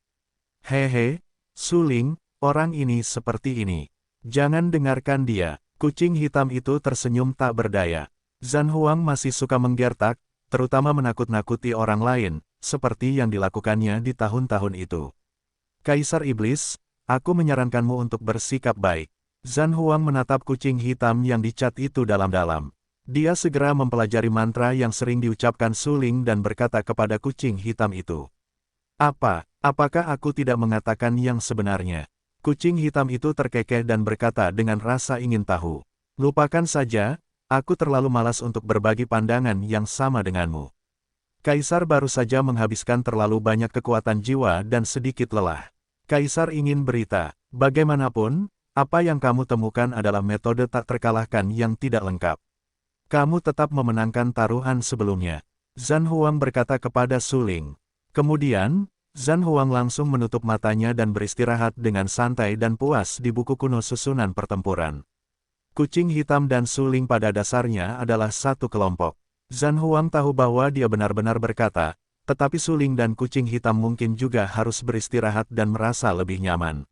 Hehe, Su Ling, orang ini seperti ini. Jangan dengarkan dia. Kucing hitam itu tersenyum tak berdaya. Zhan Huang masih suka menggertak, terutama menakut-nakuti orang lain, seperti yang dilakukannya di tahun-tahun itu. Kaisar Iblis, aku menyarankanmu untuk bersikap baik. Zhan Huang menatap kucing hitam yang dicat itu dalam-dalam. Dia segera mempelajari mantra yang sering diucapkan Su Ling dan berkata kepada kucing hitam itu. Apakah aku tidak mengatakan yang sebenarnya? Kucing hitam itu terkekeh dan berkata dengan rasa ingin tahu. Lupakan saja, aku terlalu malas untuk berbagi pandangan yang sama denganmu. Kaisar baru saja menghabiskan terlalu banyak kekuatan jiwa dan sedikit lelah. Kaisar ingin berita, bagaimanapun, apa yang kamu temukan adalah metode tak terkalahkan yang tidak lengkap. Kamu tetap memenangkan taruhan sebelumnya. Zhan Huang berkata kepada Su Ling. Kemudian, Zhan Huang langsung menutup matanya dan beristirahat dengan santai dan puas di buku kuno susunan pertempuran. Kucing hitam dan Su Ling pada dasarnya adalah satu kelompok. Zhan Huang tahu bahwa dia benar-benar berkata, tetapi Su Ling dan kucing hitam mungkin juga harus beristirahat dan merasa lebih nyaman.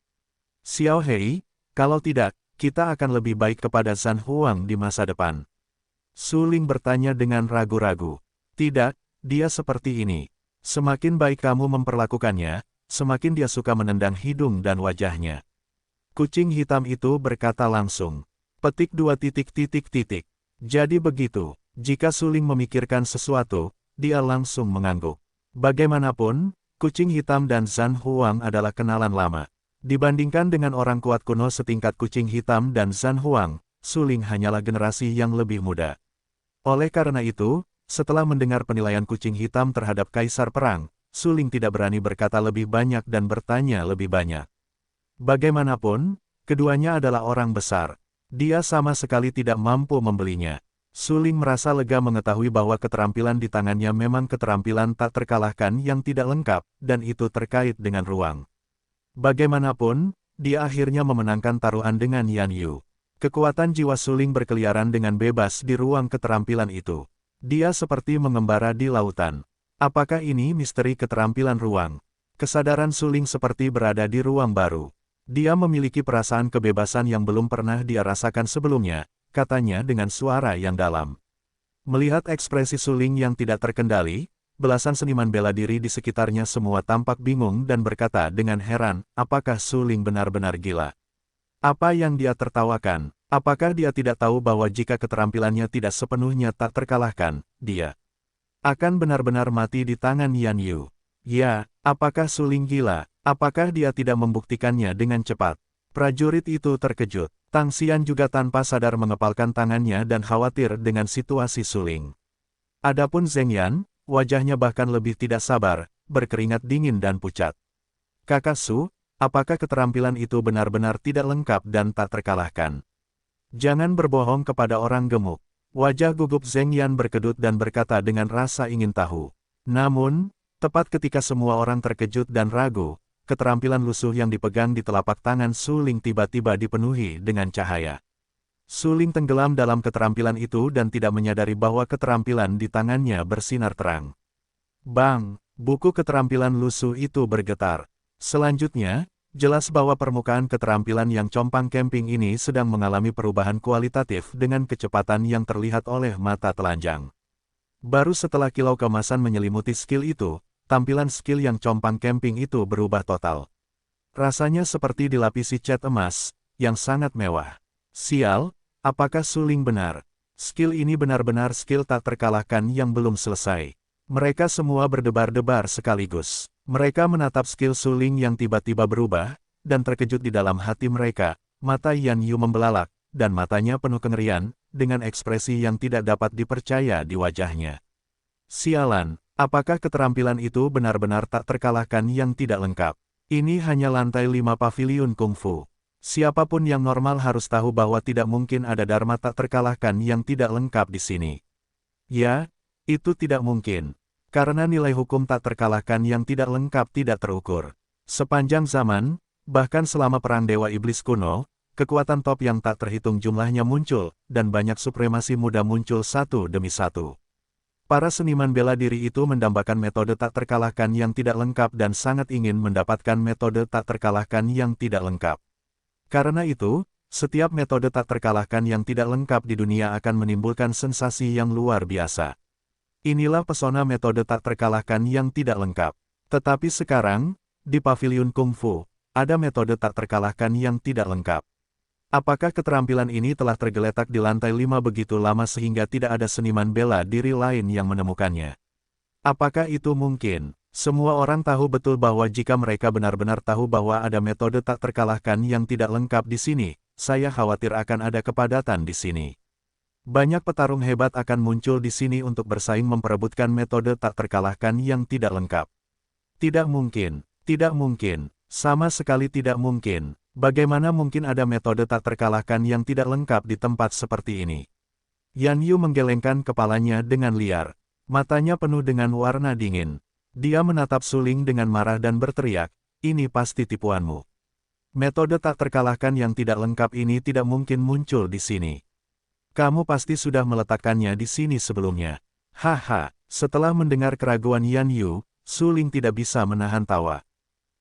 Xiao Hei, kalau tidak, kita akan lebih baik kepada Zhan Huang di masa depan. Su Ling bertanya dengan ragu-ragu. Tidak, dia seperti ini. Semakin baik kamu memperlakukannya, semakin dia suka menendang hidung dan wajahnya. Kucing hitam itu berkata langsung. Petik 2 titik titik titik. Jadi begitu, jika Su Ling memikirkan sesuatu, dia langsung mengangguk. Bagaimanapun, kucing hitam dan Zhan Huang adalah kenalan lama. Dibandingkan dengan orang kuat kuno setingkat kucing hitam dan Zhan Huang, Su Ling hanyalah generasi yang lebih muda. Oleh karena itu, setelah mendengar penilaian kucing hitam terhadap Kaisar Perang, Su Ling tidak berani berkata lebih banyak dan bertanya lebih banyak. Bagaimanapun, keduanya adalah orang besar. Dia sama sekali tidak mampu membelinya. Su Ling merasa lega mengetahui bahwa keterampilan di tangannya memang keterampilan tak terkalahkan yang tidak lengkap, dan itu terkait dengan ruang. Bagaimanapun, dia akhirnya memenangkan taruhan dengan Yan Yu. Kekuatan jiwa Su Ling berkeliaran dengan bebas di ruang keterampilan itu. Dia seperti mengembara di lautan. Apakah ini misteri keterampilan ruang? Kesadaran Su Ling seperti berada di ruang baru. Dia memiliki perasaan kebebasan yang belum pernah dia rasakan sebelumnya, katanya dengan suara yang dalam. Melihat ekspresi Su Ling yang tidak terkendali, belasan seniman bela diri di sekitarnya semua tampak bingung dan berkata dengan heran, apakah Su Ling benar-benar gila? Apa yang dia tertawakan? Apakah dia tidak tahu bahwa jika keterampilannya tidak sepenuhnya tak terkalahkan, dia akan benar-benar mati di tangan Yan Yu? Ya, apakah Su Ling gila? Apakah dia tidak membuktikannya dengan cepat? Prajurit itu terkejut. Tang Xian juga tanpa sadar mengepalkan tangannya dan khawatir dengan situasi Su Ling. Adapun Zheng Yan, wajahnya bahkan lebih tidak sabar, berkeringat dingin dan pucat. Kakak Su, apakah keterampilan itu benar-benar tidak lengkap dan tak terkalahkan? Jangan berbohong kepada orang gemuk. Wajah gugup Zheng Yan berkedut dan berkata dengan rasa ingin tahu. Namun, tepat ketika semua orang terkejut dan ragu, keterampilan lusuh yang dipegang di telapak tangan Su Ling tiba-tiba dipenuhi dengan cahaya. Su Ling tenggelam dalam keterampilan itu dan tidak menyadari bahwa keterampilan di tangannya bersinar terang. Bang! Buku keterampilan lusuh itu bergetar. Selanjutnya, jelas bahwa permukaan keterampilan yang compang-camping ini sedang mengalami perubahan kualitatif dengan kecepatan yang terlihat oleh mata telanjang. Baru setelah kilau kemasan menyelimuti skill itu, tampilan skill yang compang-camping itu berubah total. Rasanya seperti dilapisi cat emas, yang sangat mewah. Sial, apakah Su Ling benar? Skill ini benar-benar skill tak terkalahkan yang belum selesai. Mereka semua berdebar-debar sekaligus. Mereka menatap skill Su Ling yang tiba-tiba berubah, dan terkejut di dalam hati mereka. Mata Yan Yu membelalak, dan matanya penuh kengerian, dengan ekspresi yang tidak dapat dipercaya di wajahnya. Sialan, Apakah keterampilan itu benar-benar tak terkalahkan yang tidak lengkap? Ini hanya lantai 5 paviliun kungfu. Siapapun yang normal harus tahu bahwa tidak mungkin ada dharma tak terkalahkan yang tidak lengkap di sini. Ya, itu tidak mungkin. Karena nilai hukum tak terkalahkan yang tidak lengkap tidak terukur. Sepanjang zaman, bahkan selama Perang Dewa Iblis kuno, kekuatan top yang tak terhitung jumlahnya muncul, dan banyak supremasi muda muncul satu demi satu. Para seniman bela diri itu mendambakan metode tak terkalahkan yang tidak lengkap dan sangat ingin mendapatkan metode tak terkalahkan yang tidak lengkap. Karena itu, setiap metode tak terkalahkan yang tidak lengkap di dunia akan menimbulkan sensasi yang luar biasa. Inilah pesona metode tak terkalahkan yang tidak lengkap. Tetapi sekarang, di paviliun kungfu, ada metode tak terkalahkan yang tidak lengkap. Apakah keterampilan ini telah tergeletak di lantai 5 begitu lama sehingga tidak ada seniman bela diri lain yang menemukannya? Apakah itu mungkin? Semua orang tahu betul bahwa jika mereka benar-benar tahu bahwa ada metode tak terkalahkan yang tidak lengkap di sini, saya khawatir akan ada kepadatan di sini. Banyak petarung hebat akan muncul di sini untuk bersaing memperebutkan metode tak terkalahkan yang tidak lengkap. Tidak mungkin, sama sekali tidak mungkin. Bagaimana mungkin ada metode tak terkalahkan yang tidak lengkap di tempat seperti ini? Yan Yu menggelengkan kepalanya dengan liar. Matanya penuh dengan warna dingin. Dia menatap Su Ling dengan marah dan berteriak, ini pasti tipuanmu. Metode tak terkalahkan yang tidak lengkap ini tidak mungkin muncul di sini. Kamu pasti sudah meletakkannya di sini sebelumnya. Haha, setelah mendengar keraguan Yan Yu, Su Ling tidak bisa menahan tawa.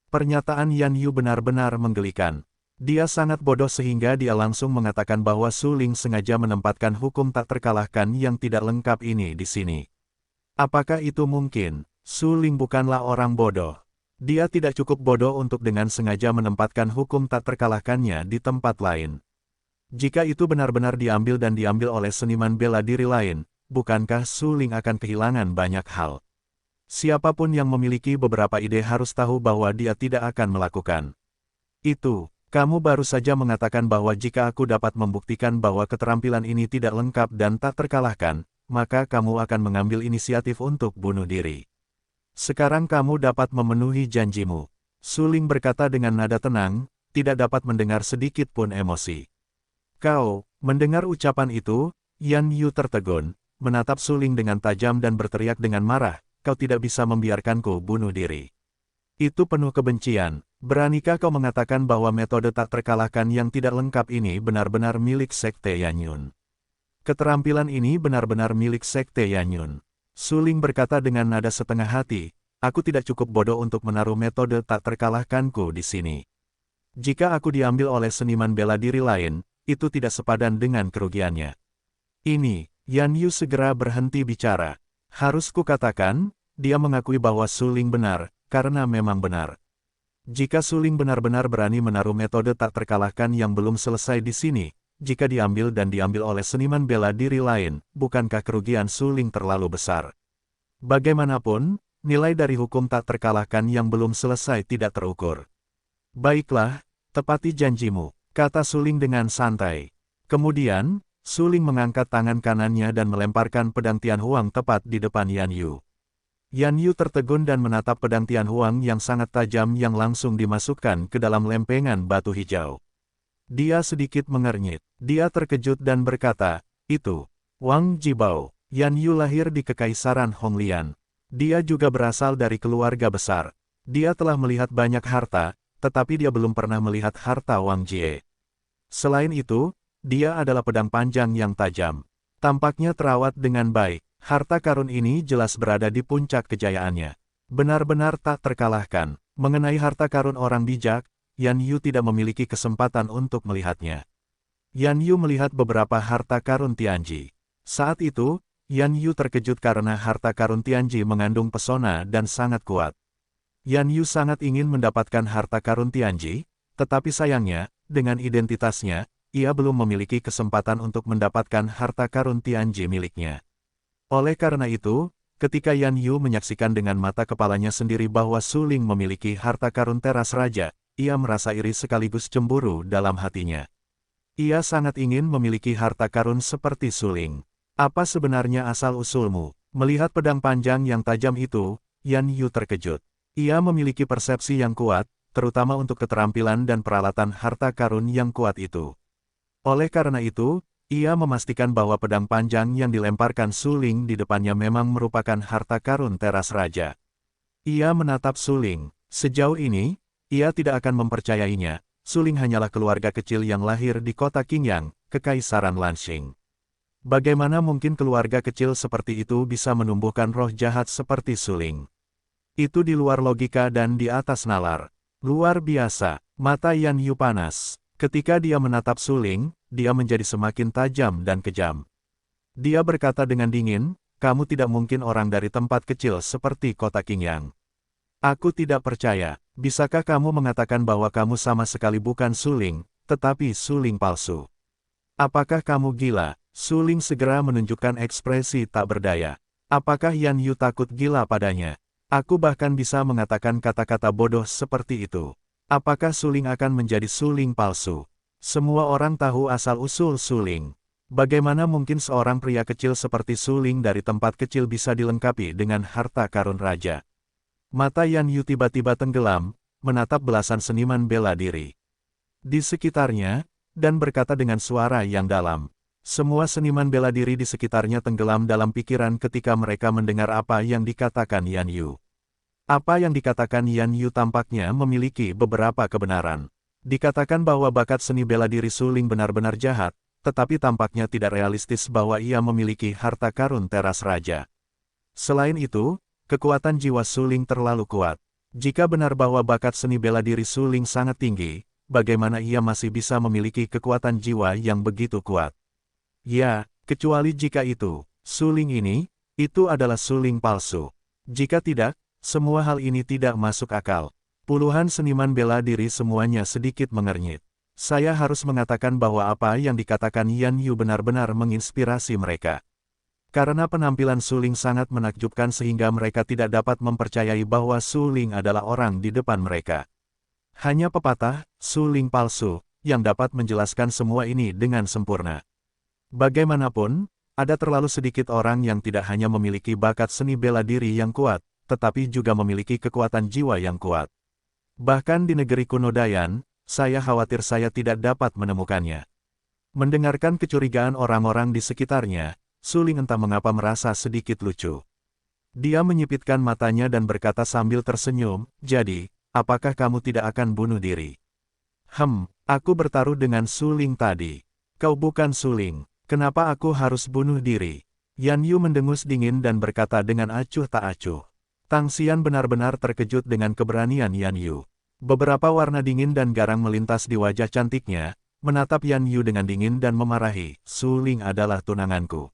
Pernyataan Yan Yu benar-benar menggelikan. Dia sangat bodoh sehingga dia langsung mengatakan bahwa Su Ling sengaja menempatkan hukum tak terkalahkan yang tidak lengkap ini di sini. Apakah itu mungkin? Su Ling bukanlah orang bodoh. Dia tidak cukup bodoh untuk dengan sengaja menempatkan hukum tak terkalahkannya di tempat lain. Jika itu benar-benar diambil dan diambil oleh seniman bela diri lain, bukankah Su Ling akan kehilangan banyak hal? Siapapun yang memiliki beberapa ide harus tahu bahwa dia tidak akan melakukan itu. Kamu baru saja mengatakan bahwa jika aku dapat membuktikan bahwa keterampilan ini tidak lengkap dan tak terkalahkan, maka kamu akan mengambil inisiatif untuk bunuh diri. Sekarang kamu dapat memenuhi janjimu. Su Ling berkata dengan nada tenang, tidak dapat mendengar sedikit pun emosi. Kau, mendengar ucapan itu, Yan Yu tertegun, menatap Su Ling dengan tajam dan berteriak dengan marah, kau tidak bisa membiarkanku bunuh diri. Itu penuh kebencian. Beranikah kau mengatakan bahwa metode tak terkalahkan yang tidak lengkap ini benar-benar milik Sekte Yanyun? Keterampilan ini benar-benar milik Sekte Yanyun. Su Ling berkata dengan nada setengah hati, aku tidak cukup bodoh untuk menaruh metode tak terkalahkanku di sini. Jika aku diambil oleh seniman bela diri lain, itu tidak sepadan dengan kerugiannya. Ini, Yan Yu segera berhenti bicara. Harus kukatakan, dia mengakui bahwa Su Ling benar, karena memang benar. Jika Su Ling benar-benar berani menaruh metode tak terkalahkan yang belum selesai di sini, jika diambil dan diambil oleh seniman bela diri lain, bukankah kerugian Su Ling terlalu besar? Bagaimanapun, nilai dari hukum tak terkalahkan yang belum selesai tidak terukur. Baiklah, tepati janjimu, kata Su Ling dengan santai. Kemudian, Su Ling mengangkat tangan kanannya dan melemparkan pedang Tianhuang tepat di depan Yan Yu. Yan Yu tertegun dan menatap pedang Tianhuang yang sangat tajam yang langsung dimasukkan ke dalam lempengan batu hijau. Dia sedikit mengernyit. Dia terkejut dan berkata, itu, Wang Jibao. Yan Yu lahir di Kekaisaran Honglian. Dia juga berasal dari keluarga besar. Dia telah melihat banyak harta, tetapi dia belum pernah melihat harta Wang Jie. Selain itu, dia adalah pedang panjang yang tajam. Tampaknya terawat dengan baik. Harta karun ini jelas berada di puncak kejayaannya. Benar-benar tak terkalahkan. Mengenai harta karun orang bijak, Yan Yu tidak memiliki kesempatan untuk melihatnya. Yan Yu melihat beberapa harta karun Tianji. Saat itu, Yan Yu terkejut karena harta karun Tianji mengandung pesona dan sangat kuat. Yan Yu sangat ingin mendapatkan harta karun Tianji, tetapi sayangnya, dengan identitasnya, ia belum memiliki kesempatan untuk mendapatkan harta karun Tianji miliknya. Oleh karena itu, ketika Yan Yu menyaksikan dengan mata kepalanya sendiri bahwa Su Ling memiliki harta karun teras raja, ia merasa iri sekaligus cemburu dalam hatinya. Ia sangat ingin memiliki harta karun seperti Su Ling. Apa sebenarnya asal-usulmu? Melihat pedang panjang yang tajam itu, Yan Yu terkejut. Ia memiliki persepsi yang kuat, terutama untuk keterampilan dan peralatan harta karun yang kuat itu. Oleh karena itu, ia memastikan bahwa pedang panjang yang dilemparkan Suling di depannya memang merupakan harta karun teras raja. Ia menatap Suling. Sejauh ini, ia tidak akan mempercayainya. Suling hanyalah keluarga kecil yang lahir di kota Qingyang, Kekaisaran Lanxing. Bagaimana mungkin keluarga kecil seperti itu bisa menumbuhkan roh jahat seperti Suling? Itu di luar logika dan di atas nalar. Luar biasa, mata Yan Yu panas. Ketika dia menatap Suling, dia menjadi semakin tajam dan kejam. Dia berkata dengan dingin, kamu tidak mungkin orang dari tempat kecil seperti kota Qingyang. Aku tidak percaya, bisakah kamu mengatakan bahwa kamu sama sekali bukan Suling, tetapi Suling palsu? Apakah kamu gila? Suling segera menunjukkan ekspresi tak berdaya. Apakah Yan Yu takut gila padanya? Aku bahkan bisa mengatakan kata-kata bodoh seperti itu. Apakah Suling akan menjadi Suling palsu? Semua orang tahu asal-usul Suling. Bagaimana mungkin seorang pria kecil seperti Suling dari tempat kecil bisa dilengkapi dengan harta karun raja? Mata Yan Yu tiba-tiba tenggelam, menatap belasan seniman bela diri di sekitarnya, dan berkata dengan suara yang dalam. Semua seniman bela diri di sekitarnya tenggelam dalam pikiran ketika mereka mendengar apa yang dikatakan Yan Yu. Apa yang dikatakan Yan Yu tampaknya memiliki beberapa kebenaran. Dikatakan bahwa bakat seni bela diri Suling benar-benar jahat, tetapi tampaknya tidak realistis bahwa ia memiliki harta karun teras raja. Selain itu, kekuatan jiwa Suling terlalu kuat. Jika benar bahwa bakat seni bela diri Suling sangat tinggi, bagaimana ia masih bisa memiliki kekuatan jiwa yang begitu kuat? Ya, kecuali jika itu, Suling itu adalah Suling palsu. Jika tidak, semua hal ini tidak masuk akal. Puluhan seniman bela diri semuanya sedikit mengernyit. Saya harus mengatakan bahwa apa yang dikatakan Yan Yu benar-benar menginspirasi mereka. Karena penampilan Suling sangat menakjubkan sehingga mereka tidak dapat mempercayai bahwa Suling adalah orang di depan mereka. Hanya pepatah, Suling palsu, yang dapat menjelaskan semua ini dengan sempurna. Bagaimanapun, ada terlalu sedikit orang yang tidak hanya memiliki bakat seni bela diri yang kuat, tetapi juga memiliki kekuatan jiwa yang kuat. Bahkan di negeri kuno Dayan, saya khawatir saya tidak dapat menemukannya. Mendengarkan kecurigaan orang-orang di sekitarnya, Suling entah mengapa merasa sedikit lucu. Dia menyipitkan matanya dan berkata sambil tersenyum, jadi, apakah kamu tidak akan bunuh diri? Aku bertaruh dengan Suling tadi. Kau bukan Suling, kenapa aku harus bunuh diri? Yan Yu mendengus dingin dan berkata dengan acuh tak acuh. Tang Xian benar-benar terkejut dengan keberanian Yan Yu. Beberapa warna dingin dan garang melintas di wajah cantiknya, menatap Yan Yu dengan dingin dan memarahi, Suling adalah tunanganku.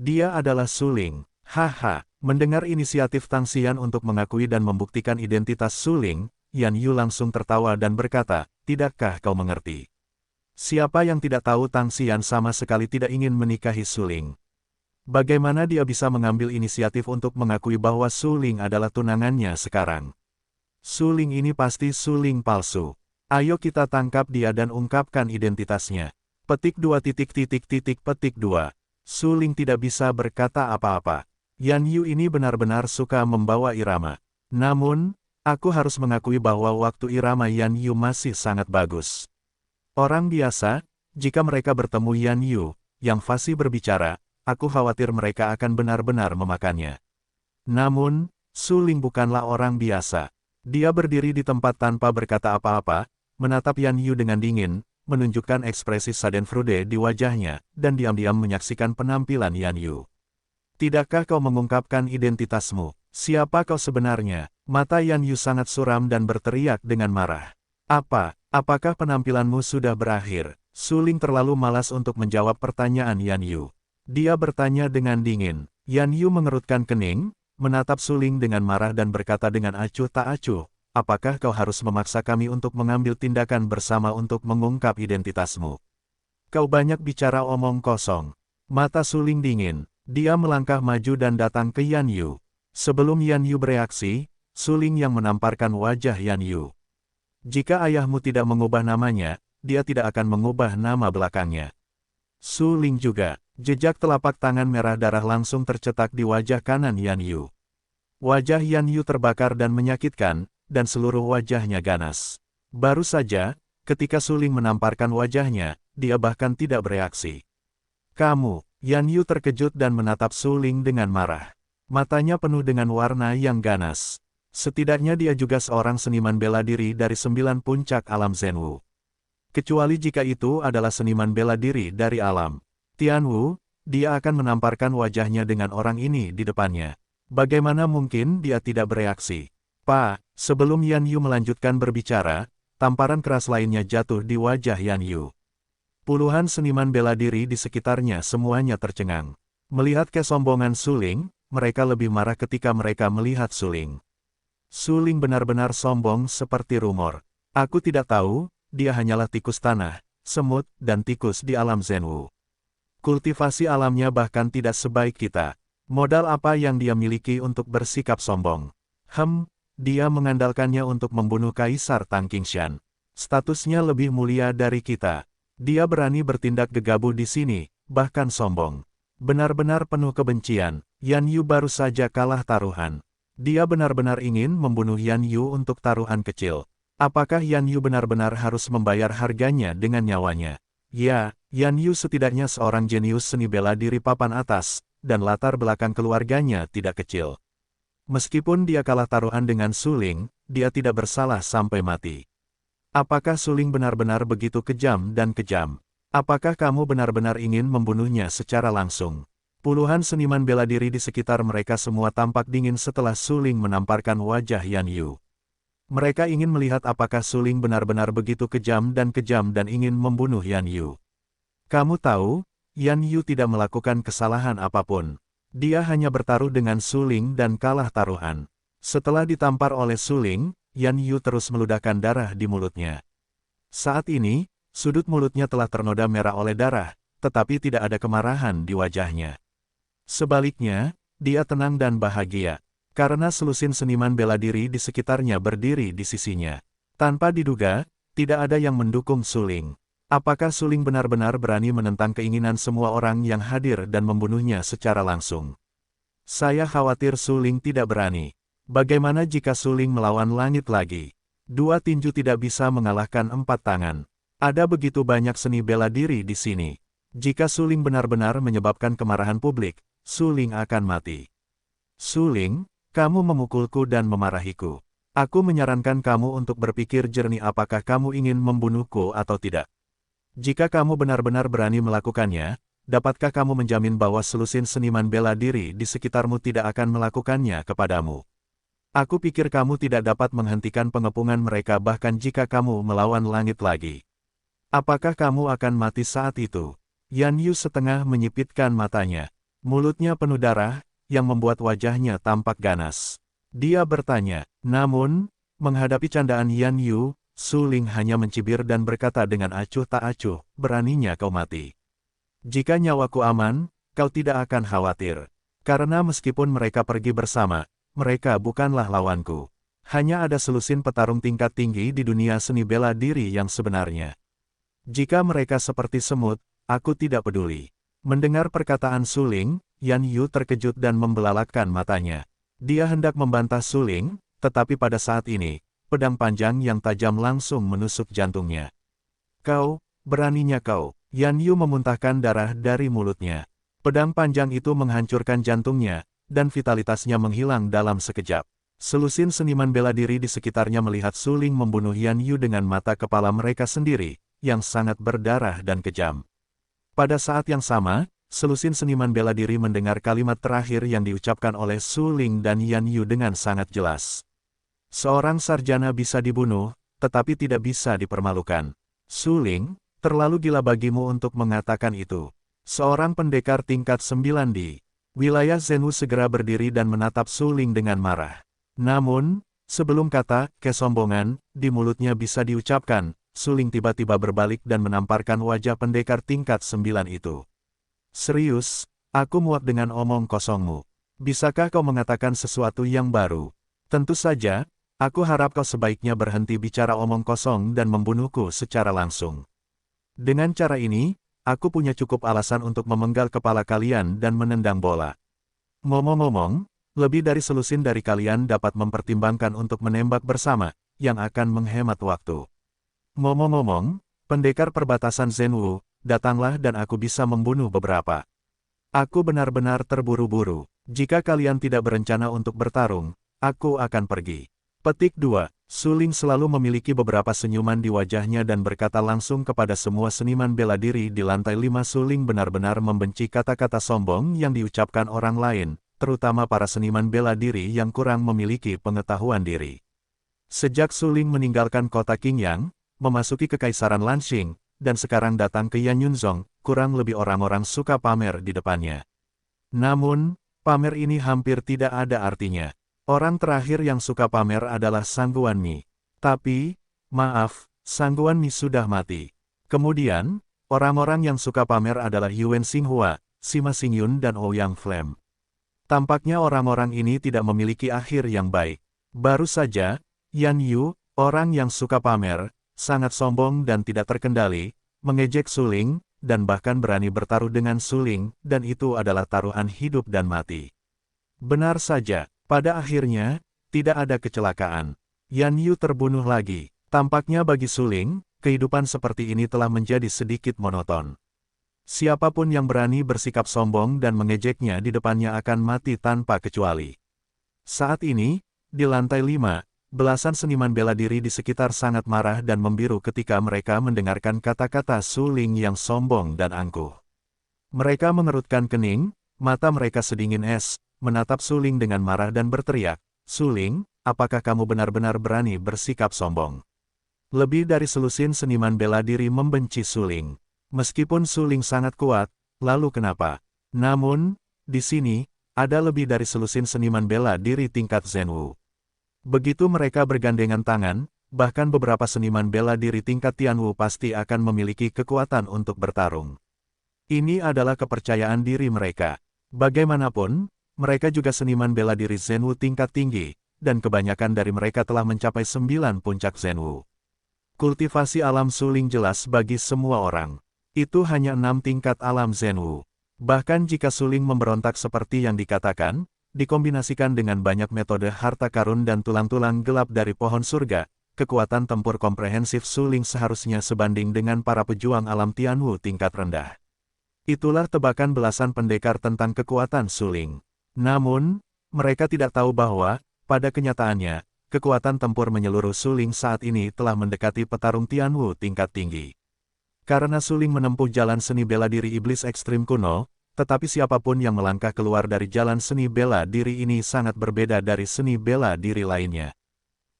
Dia adalah Suling. Haha, mendengar inisiatif Tang Xian untuk mengakui dan membuktikan identitas Suling, Yan Yu langsung tertawa dan berkata, tidakkah kau mengerti? Siapa yang tidak tahu Tang Xian sama sekali tidak ingin menikahi Suling? Bagaimana dia bisa mengambil inisiatif untuk mengakui bahwa Suling adalah tunangannya sekarang? Suling ini pasti Suling palsu. Ayo kita tangkap dia dan ungkapkan identitasnya. Petik 2. Petik 2. Suling tidak bisa berkata apa-apa. Yan Yu ini benar-benar suka membawa irama. Namun, aku harus mengakui bahwa waktu irama Yan Yu masih sangat bagus. Orang biasa, jika mereka bertemu Yan Yu, yang fasih berbicara, aku khawatir mereka akan benar-benar memakannya. Namun, Suling bukanlah orang biasa. Dia berdiri di tempat tanpa berkata apa-apa, menatap Yan Yu dengan dingin, menunjukkan ekspresi Schadenfreude di wajahnya, dan diam-diam menyaksikan penampilan Yan Yu. Tidakkah kau mengungkapkan identitasmu? Siapa kau sebenarnya? Mata Yan Yu sangat suram dan berteriak dengan marah. Apakah penampilanmu sudah berakhir? Suling terlalu malas untuk menjawab pertanyaan Yan Yu. Dia bertanya dengan dingin. Yan Yu mengerutkan kening, menatap Suling dengan marah dan berkata dengan acuh tak acuh, apakah kau harus memaksa kami untuk mengambil tindakan bersama untuk mengungkap identitasmu? Kau banyak bicara omong kosong. Mata Suling dingin. Dia melangkah maju dan datang ke Yan Yu. Sebelum Yan Yu bereaksi, Suling yang menamparkan wajah Yan Yu. Jika ayahmu tidak mengubah namanya, dia tidak akan mengubah nama belakangnya. Suling juga. Jejak telapak tangan merah darah langsung tercetak di wajah kanan Yan Yu. Wajah Yan Yu terbakar dan menyakitkan, dan seluruh wajahnya ganas. Baru saja, ketika Suling menamparkan wajahnya, dia bahkan tidak bereaksi. Kamu, Yan Yu terkejut dan menatap Suling dengan marah. Matanya penuh dengan warna yang ganas. Setidaknya dia juga seorang seniman bela diri dari 9 puncak alam Zhenwu. Kecuali jika itu adalah seniman bela diri dari alam Tianwu, dia akan menamparkan wajahnya dengan orang ini di depannya. Bagaimana mungkin dia tidak bereaksi? Pak, sebelum Yan Yu melanjutkan berbicara, tamparan keras lainnya jatuh di wajah Yan Yu. Puluhan seniman bela diri di sekitarnya semuanya tercengang. Melihat kesombongan Suling, mereka lebih marah ketika mereka melihat Suling. Suling benar-benar sombong seperti rumor. Aku tidak tahu, dia hanyalah tikus tanah, semut, dan tikus di alam Zhenwu. Kultivasi alamnya bahkan tidak sebaik kita. Modal apa yang dia miliki untuk bersikap sombong? Dia mengandalkannya untuk membunuh Kaisar Tang Qingshan. Statusnya lebih mulia dari kita. Dia berani bertindak gegabah di sini, bahkan sombong. Benar-benar penuh kebencian, Yan Yu baru saja kalah taruhan. Dia benar-benar ingin membunuh Yan Yu untuk taruhan kecil. Apakah Yan Yu benar-benar harus membayar harganya dengan nyawanya? Ya, Yan Yu setidaknya seorang jenius seni bela diri papan atas, dan latar belakang keluarganya tidak kecil. Meskipun dia kalah taruhan dengan Suling, dia tidak bersalah sampai mati. Apakah Suling benar-benar begitu kejam dan kejam? Apakah kamu benar-benar ingin membunuhnya secara langsung? Puluhan seniman bela diri di sekitar mereka semua tampak dingin setelah Suling menamparkan wajah Yan Yu. Mereka ingin melihat apakah Suling benar-benar begitu kejam dan ingin membunuh Yan Yu. Kamu tahu, Yan Yu tidak melakukan kesalahan apapun. Dia hanya bertaruh dengan Suling dan kalah taruhan. Setelah ditampar oleh Suling, Yan Yu terus meludahkan darah di mulutnya. Saat ini, sudut mulutnya telah ternoda merah oleh darah, tetapi tidak ada kemarahan di wajahnya. Sebaliknya, dia tenang dan bahagia. Karena selusin seniman bela diri di sekitarnya berdiri di sisinya. Tanpa diduga, tidak ada yang mendukung Suling. Apakah Suling benar-benar berani menentang keinginan semua orang yang hadir dan membunuhnya secara langsung? Saya khawatir Suling tidak berani. Bagaimana jika Suling melawan langit lagi? 2 tinju tidak bisa mengalahkan 4 tangan. Ada begitu banyak seni bela diri di sini. Jika Suling benar-benar menyebabkan kemarahan publik, Suling akan mati. Suling, kamu memukulku dan memarahiku. Aku menyarankan kamu untuk berpikir jernih apakah kamu ingin membunuhku atau tidak. Jika kamu benar-benar berani melakukannya, dapatkah kamu menjamin bahwa selusin seniman bela diri di sekitarmu tidak akan melakukannya kepadamu? Aku pikir kamu tidak dapat menghentikan pengepungan mereka bahkan jika kamu melawan langit lagi. Apakah kamu akan mati saat itu? Yan Yu setengah menyipitkan matanya. Mulutnya penuh darah, yang membuat wajahnya tampak ganas. Dia bertanya, namun, menghadapi candaan Yan Yu, Suling hanya mencibir dan berkata dengan acuh tak acuh, beraninya kau mati. Jika nyawaku aman, kau tidak akan khawatir. Karena meskipun mereka pergi bersama, mereka bukanlah lawanku. Hanya ada selusin petarung tingkat tinggi di dunia seni bela diri yang sebenarnya. Jika mereka seperti semut, aku tidak peduli. Mendengar perkataan Suling, Yan Yu terkejut dan membelalakkan matanya. Dia hendak membantah Suling, tetapi pada saat ini, pedang panjang yang tajam langsung menusuk jantungnya. Kau, beraninya kau. Yan Yu memuntahkan darah dari mulutnya. Pedang panjang itu menghancurkan jantungnya, dan vitalitasnya menghilang dalam sekejap. Selusin seniman bela diri di sekitarnya melihat Suling membunuh Yan Yu dengan mata kepala mereka sendiri, yang sangat berdarah dan kejam. Pada saat yang sama, selusin seniman bela diri mendengar kalimat terakhir yang diucapkan oleh Suling dan Yan Yu dengan sangat jelas. Seorang sarjana bisa dibunuh, tetapi tidak bisa dipermalukan. Suling, terlalu gila bagimu untuk mengatakan itu. Seorang pendekar tingkat 9 di wilayah Zhenwu segera berdiri dan menatap Suling dengan marah. Namun, sebelum kata kesombongan di mulutnya bisa diucapkan, Suling tiba-tiba berbalik dan menamparkan wajah pendekar tingkat 9 itu. Serius, aku muak dengan omong kosongmu. Bisakah kau mengatakan sesuatu yang baru? Tentu saja, aku harap kau sebaiknya berhenti bicara omong kosong dan membunuhku secara langsung. Dengan cara ini, aku punya cukup alasan untuk memenggal kepala kalian dan menendang bola. Ngomong-ngomong, lebih dari selusin dari kalian dapat mempertimbangkan untuk menembak bersama, yang akan menghemat waktu. Ngomong-ngomong, pendekar perbatasan Zenwu, datanglah dan aku bisa membunuh beberapa. Aku benar-benar terburu-buru. Jika kalian tidak berencana untuk bertarung, aku akan pergi. Petik 2. Suling selalu memiliki beberapa senyuman di wajahnya dan berkata langsung kepada semua seniman bela diri di lantai 5. Suling benar-benar membenci kata-kata sombong yang diucapkan orang lain, terutama para seniman bela diri yang kurang memiliki pengetahuan diri. Sejak Suling meninggalkan kota Qingyang, memasuki kekaisaran Lanxing, dan sekarang datang ke Yanyunzong, kurang lebih orang-orang suka pamer di depannya. Namun, pamer ini hampir tidak ada artinya. Orang terakhir yang suka pamer adalah Sang Guanmi. Tapi, maaf, Sang Guanmi sudah mati. Kemudian, orang-orang yang suka pamer adalah Yuan Xinghua, Sima Xingyun dan Ouyang Flame. Tampaknya orang-orang ini tidak memiliki akhir yang baik. Baru saja, Yan Yu, orang yang suka pamer, sangat sombong dan tidak terkendali, mengejek Suling, dan bahkan berani bertaruh dengan Suling, dan itu adalah taruhan hidup dan mati. Benar saja, pada akhirnya, tidak ada kecelakaan. Yan Yu terbunuh lagi. Tampaknya bagi Suling, kehidupan seperti ini telah menjadi sedikit monoton. Siapapun yang berani bersikap sombong dan mengejeknya di depannya akan mati tanpa kecuali. Saat ini, di lantai 5, belasan seniman bela diri di sekitar sangat marah dan membiru ketika mereka mendengarkan kata-kata Suling yang sombong dan angkuh. Mereka mengerutkan kening, mata mereka sedingin es, menatap Suling dengan marah dan berteriak, "Suling, apakah kamu benar-benar berani bersikap sombong?" Lebih dari selusin seniman bela diri membenci Suling. Meskipun Suling sangat kuat, lalu kenapa? Namun, di sini, ada lebih dari selusin seniman bela diri tingkat Zenwu. Begitu mereka bergandengan tangan, bahkan beberapa seniman bela diri tingkat Tianwu pasti akan memiliki kekuatan untuk bertarung. Ini adalah kepercayaan diri mereka. Bagaimanapun, mereka juga seniman bela diri Zenwu tingkat tinggi, dan kebanyakan dari mereka telah mencapai 9 puncak Zenwu. Kultivasi alam Suling jelas bagi semua orang. Itu hanya 6 tingkat alam Zenwu. Bahkan jika Suling memberontak seperti yang dikatakan, dikombinasikan dengan banyak metode harta karun dan tulang-tulang gelap dari pohon surga, kekuatan tempur komprehensif Suling seharusnya sebanding dengan para pejuang alam Tianwu tingkat rendah. Itulah tebakan belasan pendekar tentang kekuatan Suling. Namun, mereka tidak tahu bahwa, pada kenyataannya, kekuatan tempur menyeluruh Suling saat ini telah mendekati petarung Tianwu tingkat tinggi. Karena Suling menempuh jalan seni bela diri iblis ekstrim kuno, tetapi siapapun yang melangkah keluar dari jalan seni bela diri ini sangat berbeda dari seni bela diri lainnya.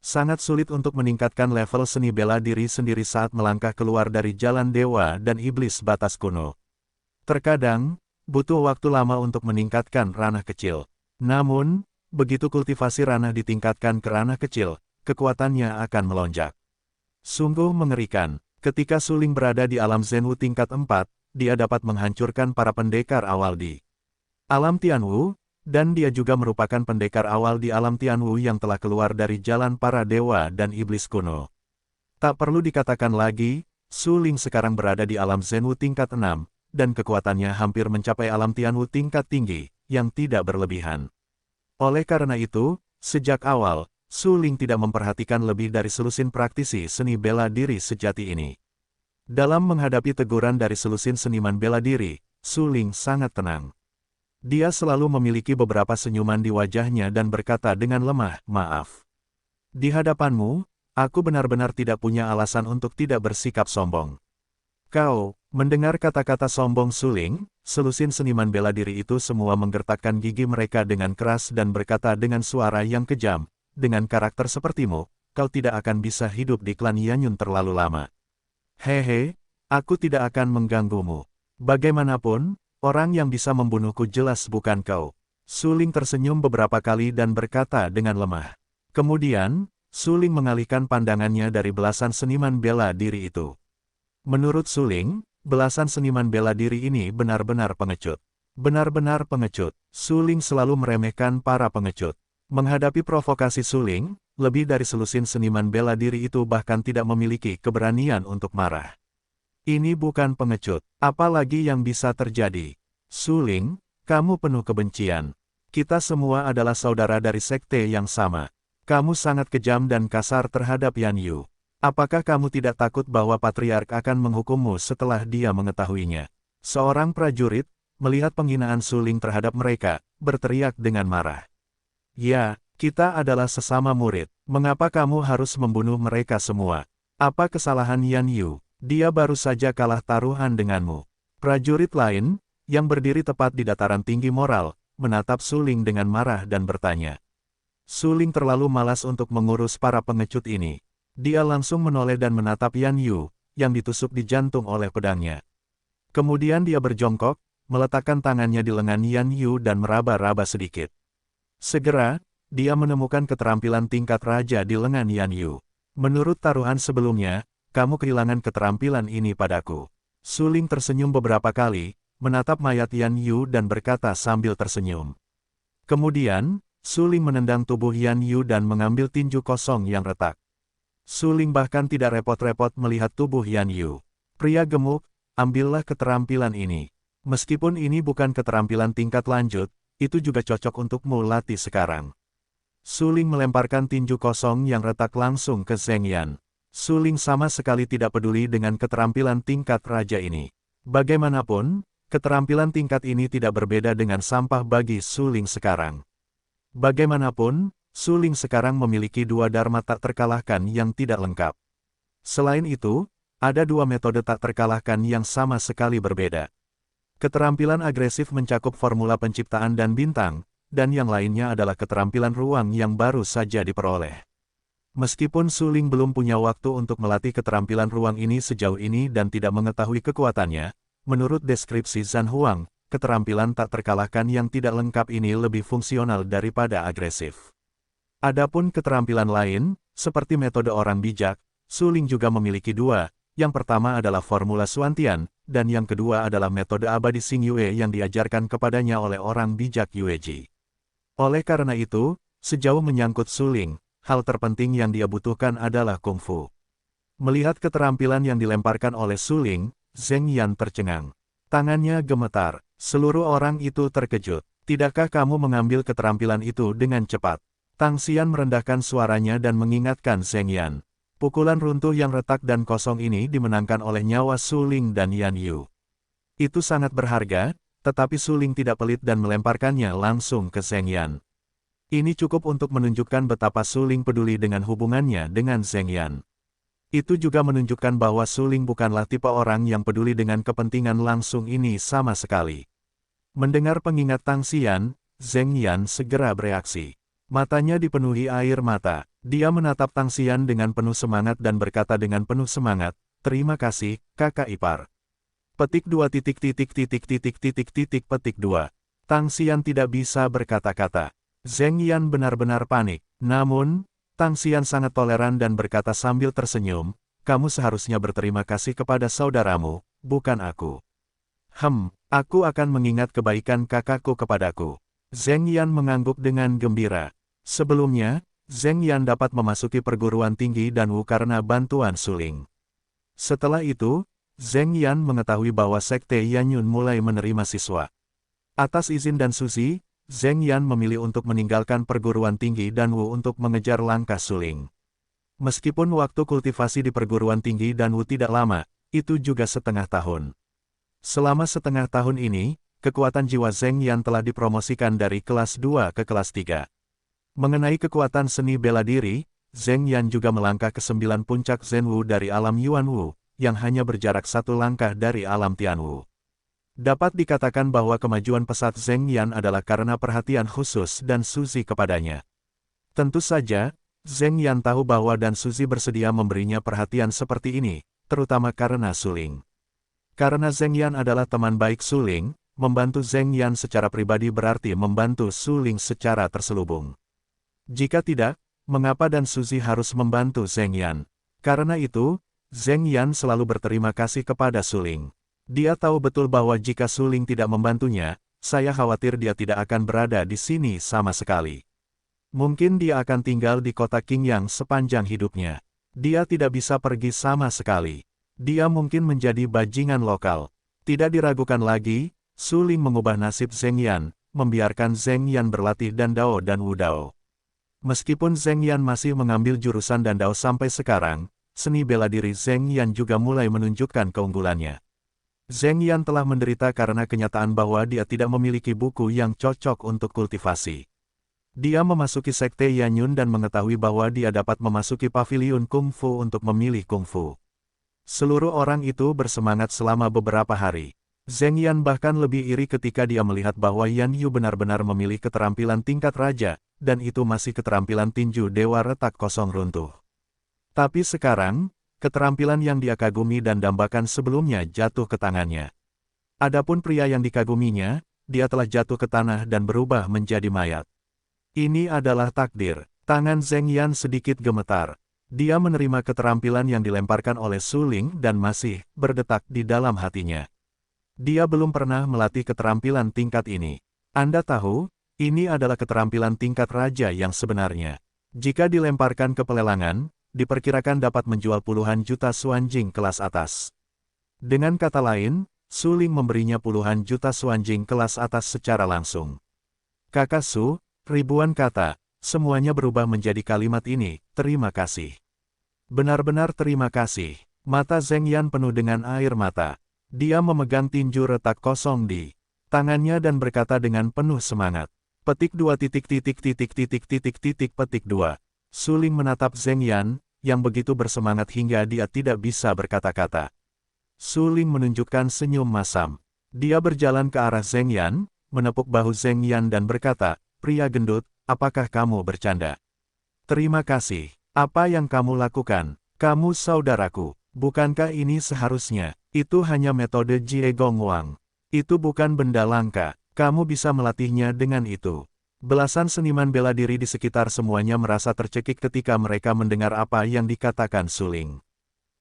Sangat sulit untuk meningkatkan level seni bela diri sendiri saat melangkah keluar dari jalan dewa dan iblis batas kuno. Terkadang, butuh waktu lama untuk meningkatkan ranah kecil. Namun, begitu kultivasi ranah ditingkatkan ke ranah kecil, kekuatannya akan melonjak. Sungguh mengerikan, ketika Suling berada di alam Zenwu tingkat 4, dia dapat menghancurkan para pendekar awal di alam Tianwu, dan dia juga merupakan pendekar awal di alam Tianwu yang telah keluar dari jalan para dewa dan iblis kuno. Tak perlu dikatakan lagi, Suling sekarang berada di alam Zenwu tingkat 6, dan kekuatannya hampir mencapai alam Tianwu tingkat tinggi, yang tidak berlebihan. Oleh karena itu, sejak awal, Suling tidak memperhatikan lebih dari selusin praktisi seni bela diri sejati ini. Dalam menghadapi teguran dari selusin seniman bela diri, Suling sangat tenang. Dia selalu memiliki beberapa senyuman di wajahnya dan berkata dengan lemah, "Maaf. Di hadapanmu, aku benar-benar tidak punya alasan untuk tidak bersikap sombong." Kau, mendengar kata-kata sombong Suling, selusin seniman bela diri itu semua menggertakkan gigi mereka dengan keras dan berkata dengan suara yang kejam, "Dengan karakter sepertimu, kau tidak akan bisa hidup di klan Yanyun terlalu lama. Hehe, aku tidak akan mengganggumu. Bagaimanapun, orang yang bisa membunuhku jelas bukan kau." Suling tersenyum beberapa kali dan berkata dengan lemah. Kemudian, Suling mengalihkan pandangannya dari belasan seniman bela diri itu. Menurut Suling, belasan seniman bela diri ini benar-benar pengecut. Benar-benar pengecut. Suling selalu meremehkan para pengecut. Menghadapi provokasi Suling, lebih dari selusin seniman bela diri itu bahkan tidak memiliki keberanian untuk marah. Ini bukan pengecut. Apalagi yang bisa terjadi? Suling, kamu penuh kebencian. Kita semua adalah saudara dari sekte yang sama. Kamu sangat kejam dan kasar terhadap Yan Yu. Apakah kamu tidak takut bahwa Patriark akan menghukummu setelah dia mengetahuinya? Seorang prajurit, melihat penghinaan Suling terhadap mereka, berteriak dengan marah. Ya, kita adalah sesama murid. Mengapa kamu harus membunuh mereka semua? Apa kesalahan Yan Yu? Dia baru saja kalah taruhan denganmu. Prajurit lain, yang berdiri tepat di dataran tinggi moral, menatap Suling dengan marah dan bertanya. Suling terlalu malas untuk mengurus para pengecut ini. Dia langsung menoleh dan menatap Yan Yu, yang ditusuk di jantung oleh pedangnya. Kemudian dia berjongkok, meletakkan tangannya di lengan Yan Yu dan meraba-raba sedikit. Segera, dia menemukan keterampilan tingkat raja di lengan Yan Yu. Menurut taruhan sebelumnya, kamu kehilangan keterampilan ini padaku. Suling tersenyum beberapa kali, menatap mayat Yan Yu dan berkata sambil tersenyum. Kemudian, Suling menendang tubuh Yan Yu dan mengambil tinju kosong yang retak. Suling bahkan tidak repot-repot melihat tubuh Yan Yu. Pria gemuk, ambillah keterampilan ini. Meskipun ini bukan keterampilan tingkat lanjut, itu juga cocok untukmu latih sekarang. Suling melemparkan tinju kosong yang retak langsung ke Zheng Yan. Suling sama sekali tidak peduli dengan keterampilan tingkat raja ini. Bagaimanapun, keterampilan tingkat ini tidak berbeda dengan sampah bagi Suling sekarang. Bagaimanapun, Suling sekarang memiliki dua dharma tak terkalahkan yang tidak lengkap. Selain itu, ada dua metode tak terkalahkan yang sama sekali berbeda. Keterampilan agresif mencakup formula penciptaan dan bintang, dan yang lainnya adalah keterampilan ruang yang baru saja diperoleh. Meskipun Suling belum punya waktu untuk melatih keterampilan ruang ini sejauh ini dan tidak mengetahui kekuatannya, menurut deskripsi Zhan Huang, keterampilan tak terkalahkan yang tidak lengkap ini lebih fungsional daripada agresif. Adapun keterampilan lain, seperti metode orang bijak, Suling juga memiliki dua. Yang pertama adalah formula Suantian, dan yang kedua adalah metode abadi Xing Yue yang diajarkan kepadanya oleh orang bijak Yueji. Oleh karena itu, sejauh menyangkut Suling, hal terpenting yang dia butuhkan adalah kungfu. Melihat keterampilan yang dilemparkan oleh Suling, Zheng Yan tercengang. Tangannya gemetar. Seluruh orang itu terkejut. Tidakkah kamu mengambil keterampilan itu dengan cepat? Tang Xian merendahkan suaranya dan mengingatkan Zheng Yan. Pukulan runtuh yang retak dan kosong ini dimenangkan oleh nyawa Suling dan Yan Yu. Itu sangat berharga, tetapi Suling tidak pelit dan melemparkannya langsung ke Zheng Yan. Ini cukup untuk menunjukkan betapa Suling peduli dengan hubungannya dengan Zheng Yan. Itu juga menunjukkan bahwa Suling bukanlah tipe orang yang peduli dengan kepentingan langsung ini sama sekali. Mendengar pengingat Tang Xian, Zheng Yan segera bereaksi. Matanya dipenuhi air mata. Dia menatap Tang Xian dengan penuh semangat dan berkata dengan penuh semangat, "Terima kasih, kakak ipar." Petik 2 petik 2. Tang Xian tidak bisa berkata-kata. Zheng Yan benar-benar panik. Namun, Tang Xian sangat toleran dan berkata sambil tersenyum, "Kamu seharusnya berterima kasih kepada saudaramu, bukan aku." Aku akan mengingat kebaikan kakakku kepadaku." Zheng Yan mengangguk dengan gembira. Sebelumnya, Zheng Yan dapat memasuki perguruan tinggi Danwu karena bantuan Suling. Setelah itu, Zheng Yan mengetahui bahwa Sekte Yanyun mulai menerima siswa. Atas izin Dan Suzi, Zheng Yan memilih untuk meninggalkan perguruan tinggi Danwu untuk mengejar langkah Suling. Meskipun waktu kultivasi di perguruan tinggi Danwu tidak lama, itu juga setengah tahun. Selama setengah tahun ini, kekuatan jiwa Zheng Yan telah dipromosikan dari kelas 2 ke kelas 3. Mengenai kekuatan seni bela diri, Zheng Yan juga melangkah ke 9 puncak Zhenwu dari alam Yuanwu, yang hanya berjarak satu langkah dari alam Tianwu. Dapat dikatakan bahwa kemajuan pesat Zheng Yan adalah karena perhatian khusus Dan Suzi kepadanya. Tentu saja, Zheng Yan tahu bahwa Dan Suzi bersedia memberinya perhatian seperti ini, terutama karena Suling. Karena Zheng Yan adalah teman baik Suling, membantu Zheng Yan secara pribadi berarti membantu Suling secara terselubung. Jika tidak, mengapa Dan Suzi harus membantu Zheng Yan? Karena itu, Zheng Yan selalu berterima kasih kepada Suling. Dia tahu betul bahwa jika Suling tidak membantunya, saya khawatir dia tidak akan berada di sini sama sekali. Mungkin dia akan tinggal di kota Qingyang sepanjang hidupnya. Dia tidak bisa pergi sama sekali. Dia mungkin menjadi bajingan lokal. Tidak diragukan lagi, Su Ling mengubah nasib Zheng Yan, membiarkan Zheng Yan berlatih Dandao dan Wudao. Meskipun Zheng Yan masih mengambil jurusan Dandao sampai sekarang, seni bela diri Zheng Yan juga mulai menunjukkan keunggulannya. Zheng Yan telah menderita karena kenyataan bahwa dia tidak memiliki buku yang cocok untuk kultivasi. Dia memasuki sekte Yanyun dan mengetahui bahwa dia dapat memasuki paviliun kungfu untuk memilih kungfu. Seluruh orang itu bersemangat selama beberapa hari. Zheng Yan bahkan lebih iri ketika dia melihat bahwa Yan Yu benar-benar memilih keterampilan tingkat raja, dan itu masih keterampilan tinju dewa retak kosong runtuh. Tapi sekarang, keterampilan yang dia kagumi dan dambakan sebelumnya jatuh ke tangannya. Adapun pria yang dikaguminya, dia telah jatuh ke tanah dan berubah menjadi mayat. Ini adalah takdir. Tangan Zheng Yan sedikit gemetar. Dia menerima keterampilan yang dilemparkan oleh Su Ling dan masih berdetak di dalam hatinya. Dia belum pernah melatih keterampilan tingkat ini. Anda tahu, ini adalah keterampilan tingkat raja yang sebenarnya. Jika dilemparkan ke pelelangan, diperkirakan dapat menjual puluhan juta suanjing kelas atas. Dengan kata lain, Su Ling memberinya puluhan juta suanjing kelas atas secara langsung. Kakak Su, ribuan kata, semuanya berubah menjadi kalimat ini, terima kasih. Benar-benar terima kasih. Mata Zheng Yan penuh dengan air mata. Dia memegang tinju retak kosong di tangannya dan berkata dengan penuh semangat. Petik 2. Su Ling menatap Zheng Yan, yang begitu bersemangat hingga dia tidak bisa berkata-kata. Su Ling menunjukkan senyum masam. Dia berjalan ke arah Zheng Yan, menepuk bahu Zheng Yan dan berkata, pria gendut, apakah kamu bercanda? Terima kasih. Apa yang kamu lakukan? Kamu saudaraku. Bukankah ini seharusnya? Itu hanya metode Jie Gong Wang. Itu bukan benda langka. Kamu bisa melatihnya dengan itu. Belasan seniman bela diri di sekitar semuanya merasa tercekik ketika mereka mendengar apa yang dikatakan Su Ling.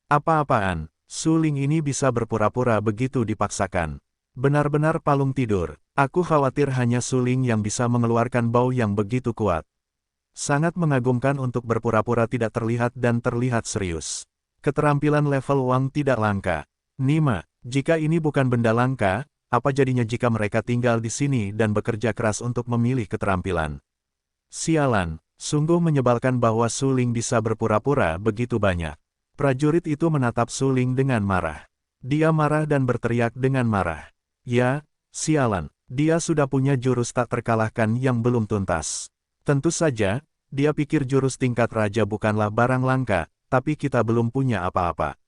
Apa-apaan? Su Ling ini bisa berpura-pura begitu dipaksakan. Benar-benar palung tidur. Aku khawatir hanya Su Ling yang bisa mengeluarkan bau yang begitu kuat. Sangat mengagumkan untuk berpura-pura tidak terlihat dan terlihat serius. Keterampilan level Wang tidak langka. Nima, jika ini bukan benda langka, apa jadinya jika mereka tinggal di sini dan bekerja keras untuk memilih keterampilan? Sialan, sungguh menyebalkan bahwa Su Ling bisa berpura-pura begitu banyak. Prajurit itu menatap Su Ling dengan marah. Dia marah dan berteriak dengan marah. Ya, sialan. Dia sudah punya jurus tak terkalahkan yang belum tuntas. Tentu saja, dia pikir jurus tingkat raja bukanlah barang langka, tapi kita belum punya apa-apa.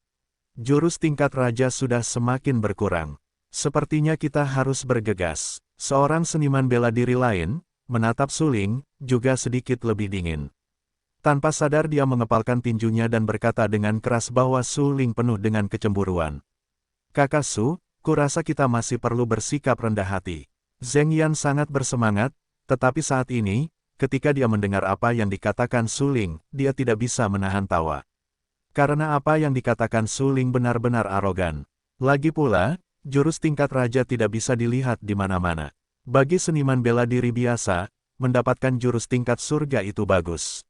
Jurus tingkat raja sudah semakin berkurang. Sepertinya kita harus bergegas. Seorang seniman bela diri lain, menatap Su Ling, juga sedikit lebih dingin. Tanpa sadar dia mengepalkan tinjunya dan berkata dengan keras bahwa Su Ling penuh dengan kecemburuan. Kakak Su, kurasa kita masih perlu bersikap rendah hati. Zheng Yan sangat bersemangat, tetapi saat ini, ketika dia mendengar apa yang dikatakan Su Ling, dia tidak bisa menahan tawa. Karena apa yang dikatakan Su Ling benar-benar arogan. Lagi pula, jurus tingkat raja tidak bisa dilihat di mana-mana. Bagi seniman bela diri biasa, mendapatkan jurus tingkat surga itu bagus.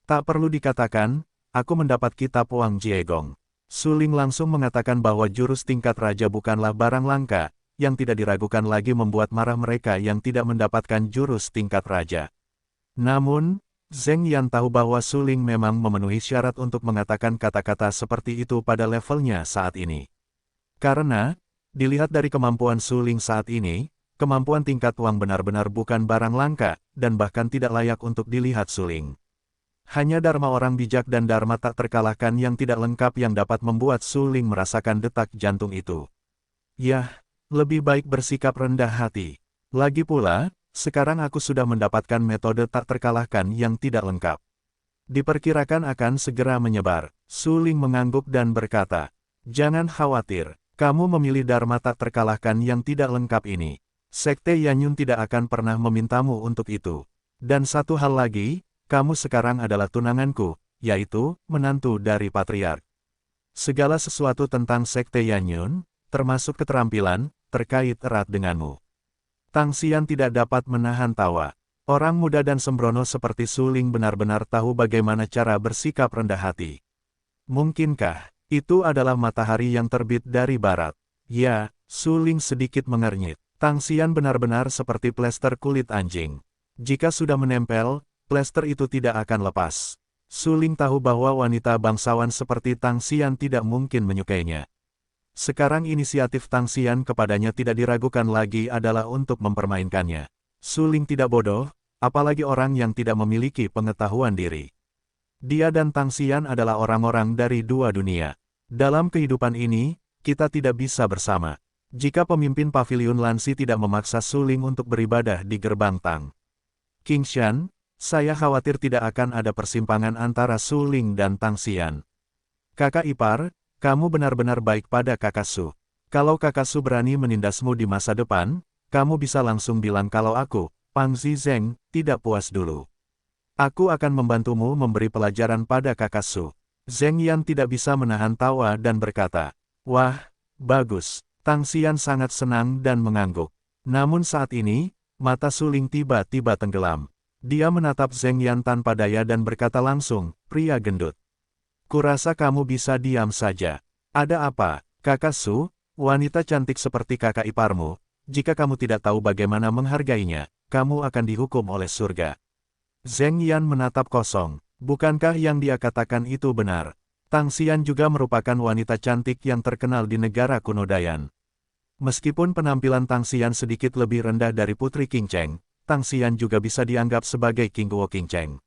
Tak perlu dikatakan, aku mendapat kitab Wang Jiegong. Su Ling langsung mengatakan bahwa jurus tingkat raja bukanlah barang langka, yang tidak diragukan lagi membuat marah mereka yang tidak mendapatkan jurus tingkat raja. Namun, Zheng Yan tahu bahwa Su Ling memang memenuhi syarat untuk mengatakan kata-kata seperti itu pada levelnya saat ini. Karena, dilihat dari kemampuan Su Ling saat ini, kemampuan tingkat Wang benar-benar bukan barang langka, dan bahkan tidak layak untuk dilihat Su Ling. Hanya dharma orang bijak dan dharma tak terkalahkan yang tidak lengkap yang dapat membuat Su Ling merasakan detak jantung itu. Yah, lebih baik bersikap rendah hati. Lagi pula, sekarang aku sudah mendapatkan metode tak terkalahkan yang tidak lengkap. Diperkirakan akan segera menyebar. Su Ling mengangguk dan berkata, jangan khawatir, kamu memilih dharma tak terkalahkan yang tidak lengkap ini. Sekte Yanyun tidak akan pernah memintamu untuk itu. Dan satu hal lagi, kamu sekarang adalah tunanganku, yaitu menantu dari patriark. Segala sesuatu tentang Sekte Yanyun, termasuk keterampilan, terkait erat denganmu. Tang Xian tidak dapat menahan tawa. Orang muda dan sembrono seperti Su Ling benar-benar tahu bagaimana cara bersikap rendah hati. Mungkinkah Itu adalah matahari yang terbit dari barat. Ya, Su Ling sedikit mengernyit. Tang Xian benar-benar seperti plester kulit anjing. Jika sudah menempel, plester itu tidak akan lepas. Su Ling tahu bahwa wanita bangsawan seperti Tang Xian tidak mungkin menyukainya. Sekarang inisiatif Tang Xian kepadanya tidak diragukan lagi adalah untuk mempermainkannya. Su Ling tidak bodoh, apalagi orang yang tidak memiliki pengetahuan diri. Dia dan Tang Xian adalah orang-orang dari dua dunia. Dalam kehidupan ini, kita tidak bisa bersama. Jika pemimpin pavilion Lansi tidak memaksa Su Ling untuk beribadah di gerbang Tang Qingshan, saya khawatir tidak akan ada persimpangan antara Su Ling dan Tang Xian. Kakak ipar, kamu benar-benar baik pada kakak Su. Kalau kakak Su berani menindasmu di masa depan, kamu bisa langsung bilang kalau aku, Pang Zizeng, tidak puas dulu. Aku akan membantumu memberi pelajaran pada kakak Su. Zheng Yan tidak bisa menahan tawa dan berkata, "Wah, bagus." Tang Xian sangat senang dan mengangguk. Namun saat ini, mata Su Ling tiba-tiba tenggelam. Dia menatap Zheng Yan tanpa daya dan berkata langsung, "Pria gendut. Kurasa kamu bisa diam saja. Ada apa, kakak Su? Wanita cantik seperti kakak iparmu, jika kamu tidak tahu bagaimana menghargainya, kamu akan dihukum oleh surga." Zheng Yan menatap kosong. Bukankah yang dia katakan itu benar? Tang Xian juga merupakan wanita cantik yang terkenal di negara kuno Dayan. Meskipun penampilan Tang Xian sedikit lebih rendah dari Putri Qingcheng, Tang Xian juga bisa dianggap sebagai King Guo Qingcheng.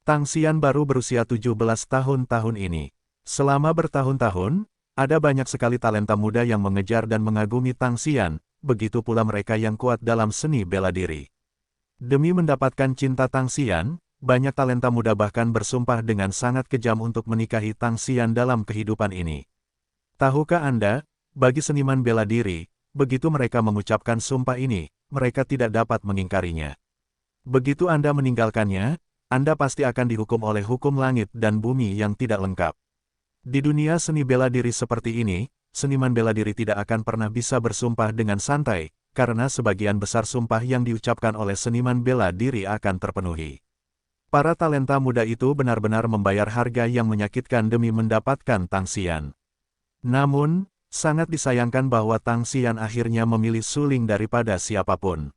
Tang Xian baru berusia 17 tahun ini. Selama bertahun-tahun, ada banyak sekali talenta muda yang mengejar dan mengagumi Tang Xian, begitu pula mereka yang kuat dalam seni bela diri. Demi mendapatkan cinta Tang Xian, banyak talenta muda bahkan bersumpah dengan sangat kejam untuk menikahi Tang Xian dalam kehidupan ini. Tahukah Anda, bagi seniman bela diri, begitu mereka mengucapkan sumpah ini, mereka tidak dapat mengingkarinya. Begitu Anda meninggalkannya, Anda pasti akan dihukum oleh hukum langit dan bumi yang tidak lengkap. Di dunia seni bela diri seperti ini, seniman bela diri tidak akan pernah bisa bersumpah dengan santai, karena sebagian besar sumpah yang diucapkan oleh seniman bela diri akan terpenuhi. Para talenta muda itu benar-benar membayar harga yang menyakitkan demi mendapatkan Tang Xian. Namun, sangat disayangkan bahwa Tang Xian akhirnya memilih Su Ling daripada siapapun.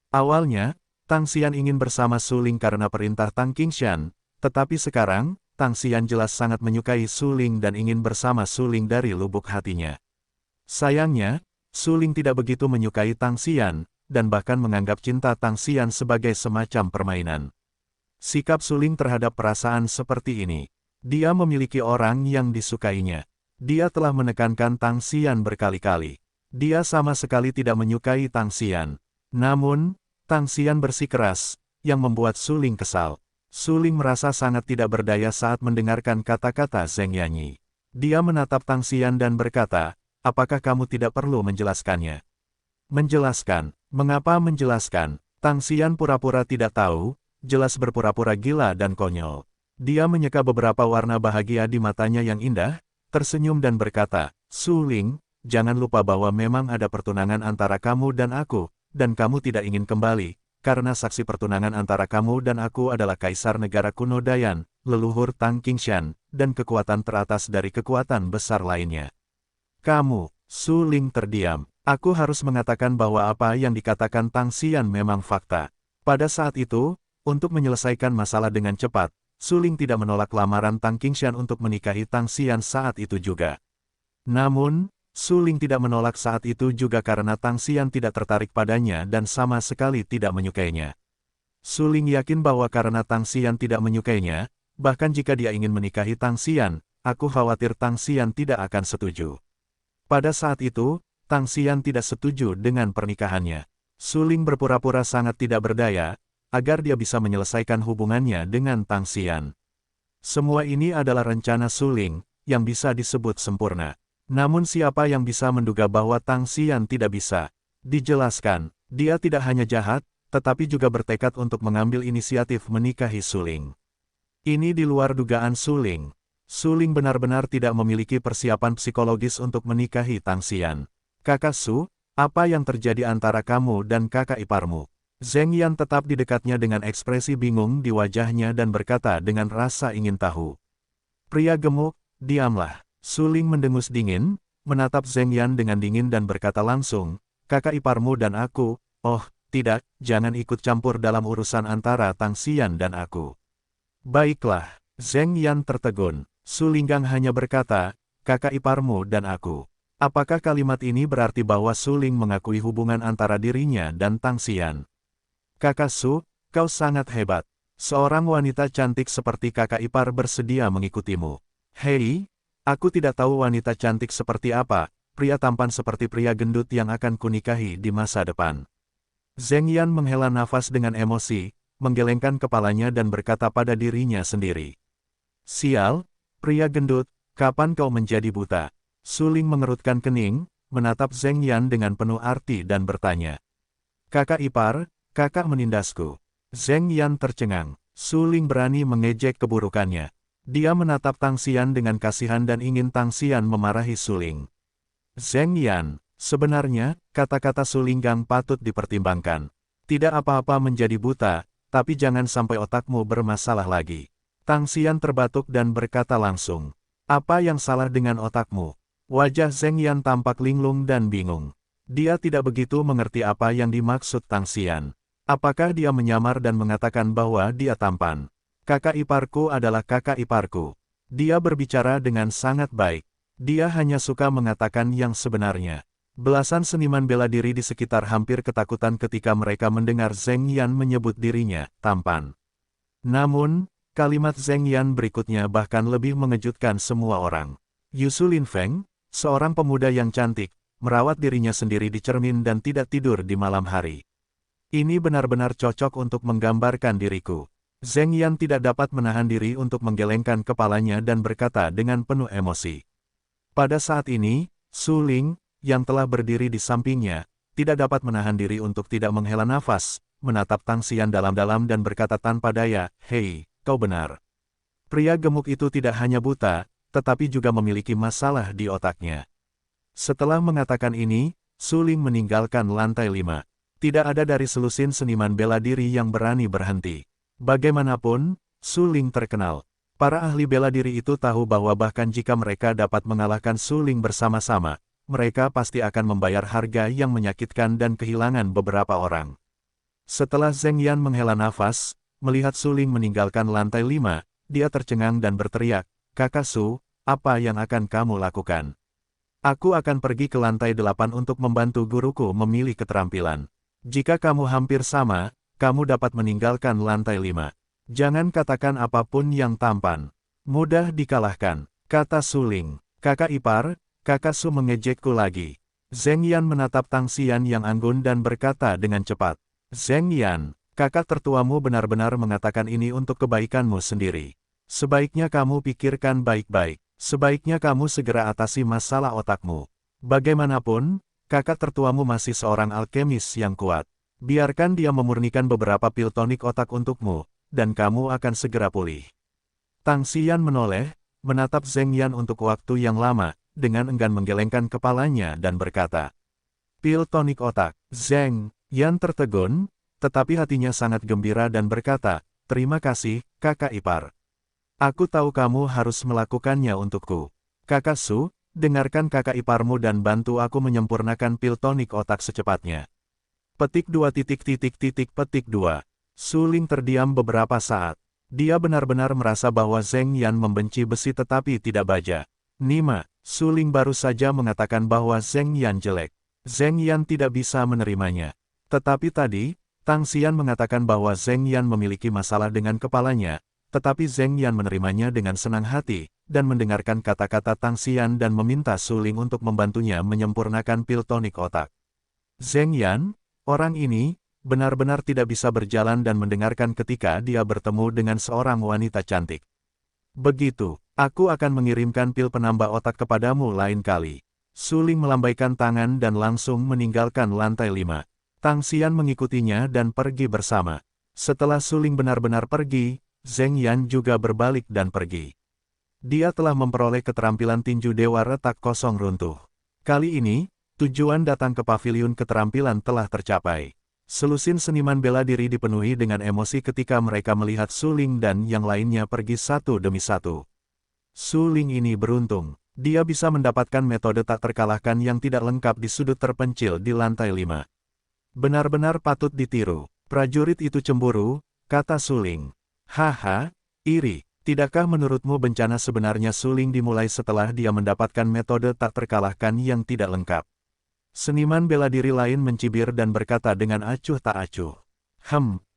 Awalnya, Tang Xian ingin bersama Su Ling karena perintah Tang Qingshan, tetapi sekarang, Tang Xian jelas sangat menyukai Su Ling dan ingin bersama Su Ling dari lubuk hatinya. Sayangnya, Su Ling tidak begitu menyukai Tang Xian, dan bahkan menganggap cinta Tang Xian sebagai semacam permainan. Sikap Su Ling terhadap perasaan seperti ini. Dia memiliki orang yang disukainya. Dia telah menekankan Tang Xian berkali-kali. Dia sama sekali tidak menyukai Tang Xian. Namun, Tang Xian bersikeras, yang membuat Su Ling kesal. Su Ling merasa sangat tidak berdaya saat mendengarkan kata-kata Zheng Yanyi. Dia menatap Tang Xian dan berkata, "Apakah kamu tidak perlu menjelaskannya?" "Menjelaskan? Mengapa menjelaskan?" Tang Xian pura-pura tidak tahu, jelas berpura-pura gila dan konyol. Dia menyeka beberapa warna bahagia di matanya yang indah, tersenyum dan berkata, "Su Ling, jangan lupa bahwa memang ada pertunangan antara kamu dan aku, dan kamu tidak ingin kembali, karena saksi pertunangan antara kamu dan aku adalah Kaisar Negara Kuno Dayan, leluhur Tang Qingshan, dan kekuatan teratas dari kekuatan besar lainnya." "Kamu," Su Ling terdiam. "Aku harus mengatakan bahwa apa yang dikatakan Tang Xian memang fakta." Pada saat itu, untuk menyelesaikan masalah dengan cepat, Su Ling tidak menolak lamaran Tang Qingshan untuk menikahi Tang Xian saat itu juga. Namun, Su Ling tidak menolak saat itu juga karena Tang Xian tidak tertarik padanya dan sama sekali tidak menyukainya. Su Ling yakin bahwa karena Tang Xian tidak menyukainya, bahkan jika dia ingin menikahi Tang Xian, aku khawatir Tang Xian tidak akan setuju. Pada saat itu, Tang Xian tidak setuju dengan pernikahannya. Su Ling berpura-pura sangat tidak berdaya, agar dia bisa menyelesaikan hubungannya dengan Tang Xian. Semua ini adalah rencana Su Ling, yang bisa disebut sempurna. Namun siapa yang bisa menduga bahwa Tang Xian tidak bisa dijelaskan? Dia tidak hanya jahat, tetapi juga bertekad untuk mengambil inisiatif menikahi Su Ling. Ini di luar dugaan Su Ling. Su Ling benar-benar tidak memiliki persiapan psikologis untuk menikahi Tang Xian. "Kakak Su, apa yang terjadi antara kamu dan kakak iparmu?" Zheng Yan tetap di dekatnya dengan ekspresi bingung di wajahnya dan berkata dengan rasa ingin tahu. "Pria gemuk, diamlah." Su Ling mendengus dingin, menatap Zheng Yan dengan dingin dan berkata langsung, kakak iparmu dan aku, oh, tidak, jangan ikut campur dalam urusan antara Tang Xian dan aku. Baiklah, Zheng Yan tertegun. Su Linggang hanya berkata, kakak iparmu dan aku. Apakah kalimat ini berarti bahwa Su Ling mengakui hubungan antara dirinya dan Tang Xian? Kakak Su, kau sangat hebat. Seorang wanita cantik seperti kakak ipar bersedia mengikutimu. Hei, aku tidak tahu wanita cantik seperti apa, pria tampan seperti pria gendut yang akan kunikahi di masa depan. Zheng Yan menghela nafas dengan emosi, menggelengkan kepalanya dan berkata pada dirinya sendiri. Sial, pria gendut, kapan kau menjadi buta? Su Ling mengerutkan kening, menatap Zheng Yan dengan penuh arti dan bertanya. Kakak ipar, kakak menindasku. Zheng Yan tercengang. Su Ling berani mengejek keburukannya. Dia menatap Tang Xian dengan kasihan dan ingin Tang Xian memarahi Su Ling. Zheng Yan, sebenarnya, kata-kata Su Linggang patut dipertimbangkan. Tidak apa-apa menjadi buta, tapi jangan sampai otakmu bermasalah lagi. Tang Xian terbatuk dan berkata langsung. Apa yang salah dengan otakmu? Wajah Zheng Yan tampak linglung dan bingung. Dia tidak begitu mengerti apa yang dimaksud Tang Xian. Apakah dia menyamar dan mengatakan bahwa dia tampan? Kakak iparku adalah kakak iparku. Dia berbicara dengan sangat baik. Dia hanya suka mengatakan yang sebenarnya. Belasan seniman bela diri di sekitar hampir ketakutan ketika mereka mendengar Zheng Yan menyebut dirinya tampan. Namun, kalimat Zheng Yan berikutnya bahkan lebih mengejutkan semua orang. Yusu Lin Feng, seorang pemuda yang cantik, merawat dirinya sendiri di cermin dan tidak tidur di malam hari. Ini benar-benar cocok untuk menggambarkan diriku. Zheng Yan tidak dapat menahan diri untuk menggelengkan kepalanya dan berkata dengan penuh emosi. Pada saat ini, Su Ling, yang telah berdiri di sampingnya, tidak dapat menahan diri untuk tidak menghela nafas, menatap Tang Xian dalam-dalam dan berkata tanpa daya, hei, kau benar. Pria gemuk itu tidak hanya buta, tetapi juga memiliki masalah di otaknya. Setelah mengatakan ini, Su Ling meninggalkan lantai 5. Tidak ada dari selusin seniman bela diri yang berani berhenti. Bagaimanapun, Su Ling terkenal. Para ahli bela diri itu tahu bahwa bahkan jika mereka dapat mengalahkan Su Ling bersama-sama, mereka pasti akan membayar harga yang menyakitkan dan kehilangan beberapa orang. Setelah Zheng Yan menghela nafas, melihat Su Ling meninggalkan lantai 5, dia tercengang dan berteriak, Kakak Su, apa yang akan kamu lakukan? Aku akan pergi ke lantai 8 untuk membantu guruku memilih keterampilan. Jika kamu hampir sama, kamu dapat meninggalkan lantai 5. Jangan katakan apapun yang tampan. Mudah dikalahkan, kata Su Ling. Kakak ipar, kakak Su mengejekku lagi. Zheng Yan menatap Tang Xian yang anggun dan berkata dengan cepat. Zheng Yan, kakak tertuamu benar-benar mengatakan ini untuk kebaikanmu sendiri. Sebaiknya kamu pikirkan baik-baik. Sebaiknya kamu segera atasi masalah otakmu. Bagaimanapun, kakak tertuamu masih seorang alkemis yang kuat. Biarkan dia memurnikan beberapa pil tonik otak untukmu, dan kamu akan segera pulih. Tang Xian menoleh, menatap Zheng Yan untuk waktu yang lama, dengan enggan menggelengkan kepalanya dan berkata. Pil tonik otak. Zheng Yan tertegun, tetapi hatinya sangat gembira dan berkata, terima kasih, kakak ipar. Aku tahu kamu harus melakukannya untukku. Kakak Su, dengarkan kakak iparmu dan bantu aku menyempurnakan pil tonik otak secepatnya. Petik 2 petik 2. Su Ling terdiam beberapa saat. Dia benar-benar merasa bahwa Zheng Yan membenci besi tetapi tidak baja. Nima, Su Ling baru saja mengatakan bahwa Zheng Yan jelek. Zheng Yan tidak bisa menerimanya. Tetapi tadi, Tang Xian mengatakan bahwa Zheng Yan memiliki masalah dengan kepalanya, tetapi Zheng Yan menerimanya dengan senang hati, dan mendengarkan kata-kata Tang Xian dan meminta Su Ling untuk membantunya menyempurnakan pil tonik otak. Zheng Yan, orang ini, benar-benar tidak bisa berjalan dan mendengarkan ketika dia bertemu dengan seorang wanita cantik. Begitu, aku akan mengirimkan pil penambah otak kepadamu lain kali. Su Ling melambaikan tangan dan langsung meninggalkan lantai 5. Tang Xian mengikutinya dan pergi bersama. Setelah Su Ling benar-benar pergi, Zheng Yan juga berbalik dan pergi. Dia telah memperoleh keterampilan tinju dewa retak kosong runtuh. Kali ini, tujuan datang ke paviliun keterampilan telah tercapai. Selusin seniman bela diri dipenuhi dengan emosi ketika mereka melihat Su Ling dan yang lainnya pergi satu demi satu. Su Ling ini beruntung. Dia bisa mendapatkan metode tak terkalahkan yang tidak lengkap di sudut terpencil di lantai 5. Benar-benar patut ditiru. Prajurit itu cemburu, kata Suling. Haha, iri. Tidakkah menurutmu bencana sebenarnya Suling dimulai setelah dia mendapatkan metode tak terkalahkan yang tidak lengkap? Seniman bela diri lain mencibir dan berkata dengan acuh tak acuh.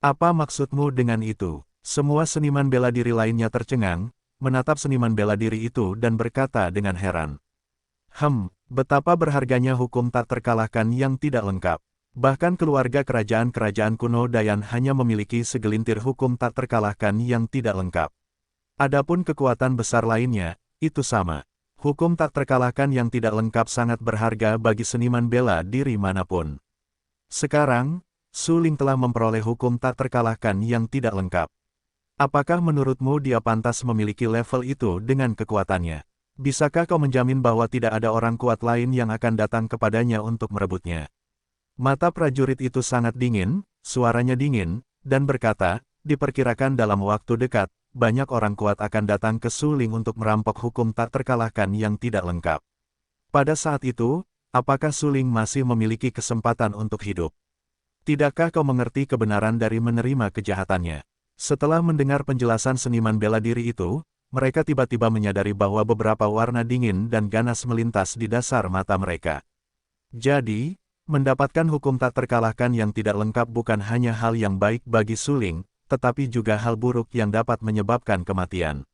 Apa maksudmu dengan itu? Semua seniman bela diri lainnya tercengang, menatap seniman bela diri itu dan berkata dengan heran. Betapa berharganya hukum tak terkalahkan yang tidak lengkap. Bahkan keluarga kerajaan-kerajaan kuno Dayan hanya memiliki segelintir hukum tak terkalahkan yang tidak lengkap. Adapun kekuatan besar lainnya, itu sama. Hukum tak terkalahkan yang tidak lengkap sangat berharga bagi seniman bela diri manapun. Sekarang, Suling telah memperoleh hukum tak terkalahkan yang tidak lengkap. Apakah menurutmu dia pantas memiliki level itu dengan kekuatannya? Bisakah kau menjamin bahwa tidak ada orang kuat lain yang akan datang kepadanya untuk merebutnya? Mata prajurit itu sangat dingin, suaranya dingin, dan berkata, diperkirakan dalam waktu dekat, banyak orang kuat akan datang ke Suling untuk merampok hukum tak terkalahkan yang tidak lengkap. Pada saat itu, apakah Suling masih memiliki kesempatan untuk hidup? Tidakkah kau mengerti kebenaran dari menerima kejahatannya? Setelah mendengar penjelasan seniman bela diri itu, mereka tiba-tiba menyadari bahwa beberapa warna dingin dan ganas melintas di dasar mata mereka. Jadi, mendapatkan hukum tak terkalahkan yang tidak lengkap bukan hanya hal yang baik bagi Suling, tetapi juga hal buruk yang dapat menyebabkan kematian.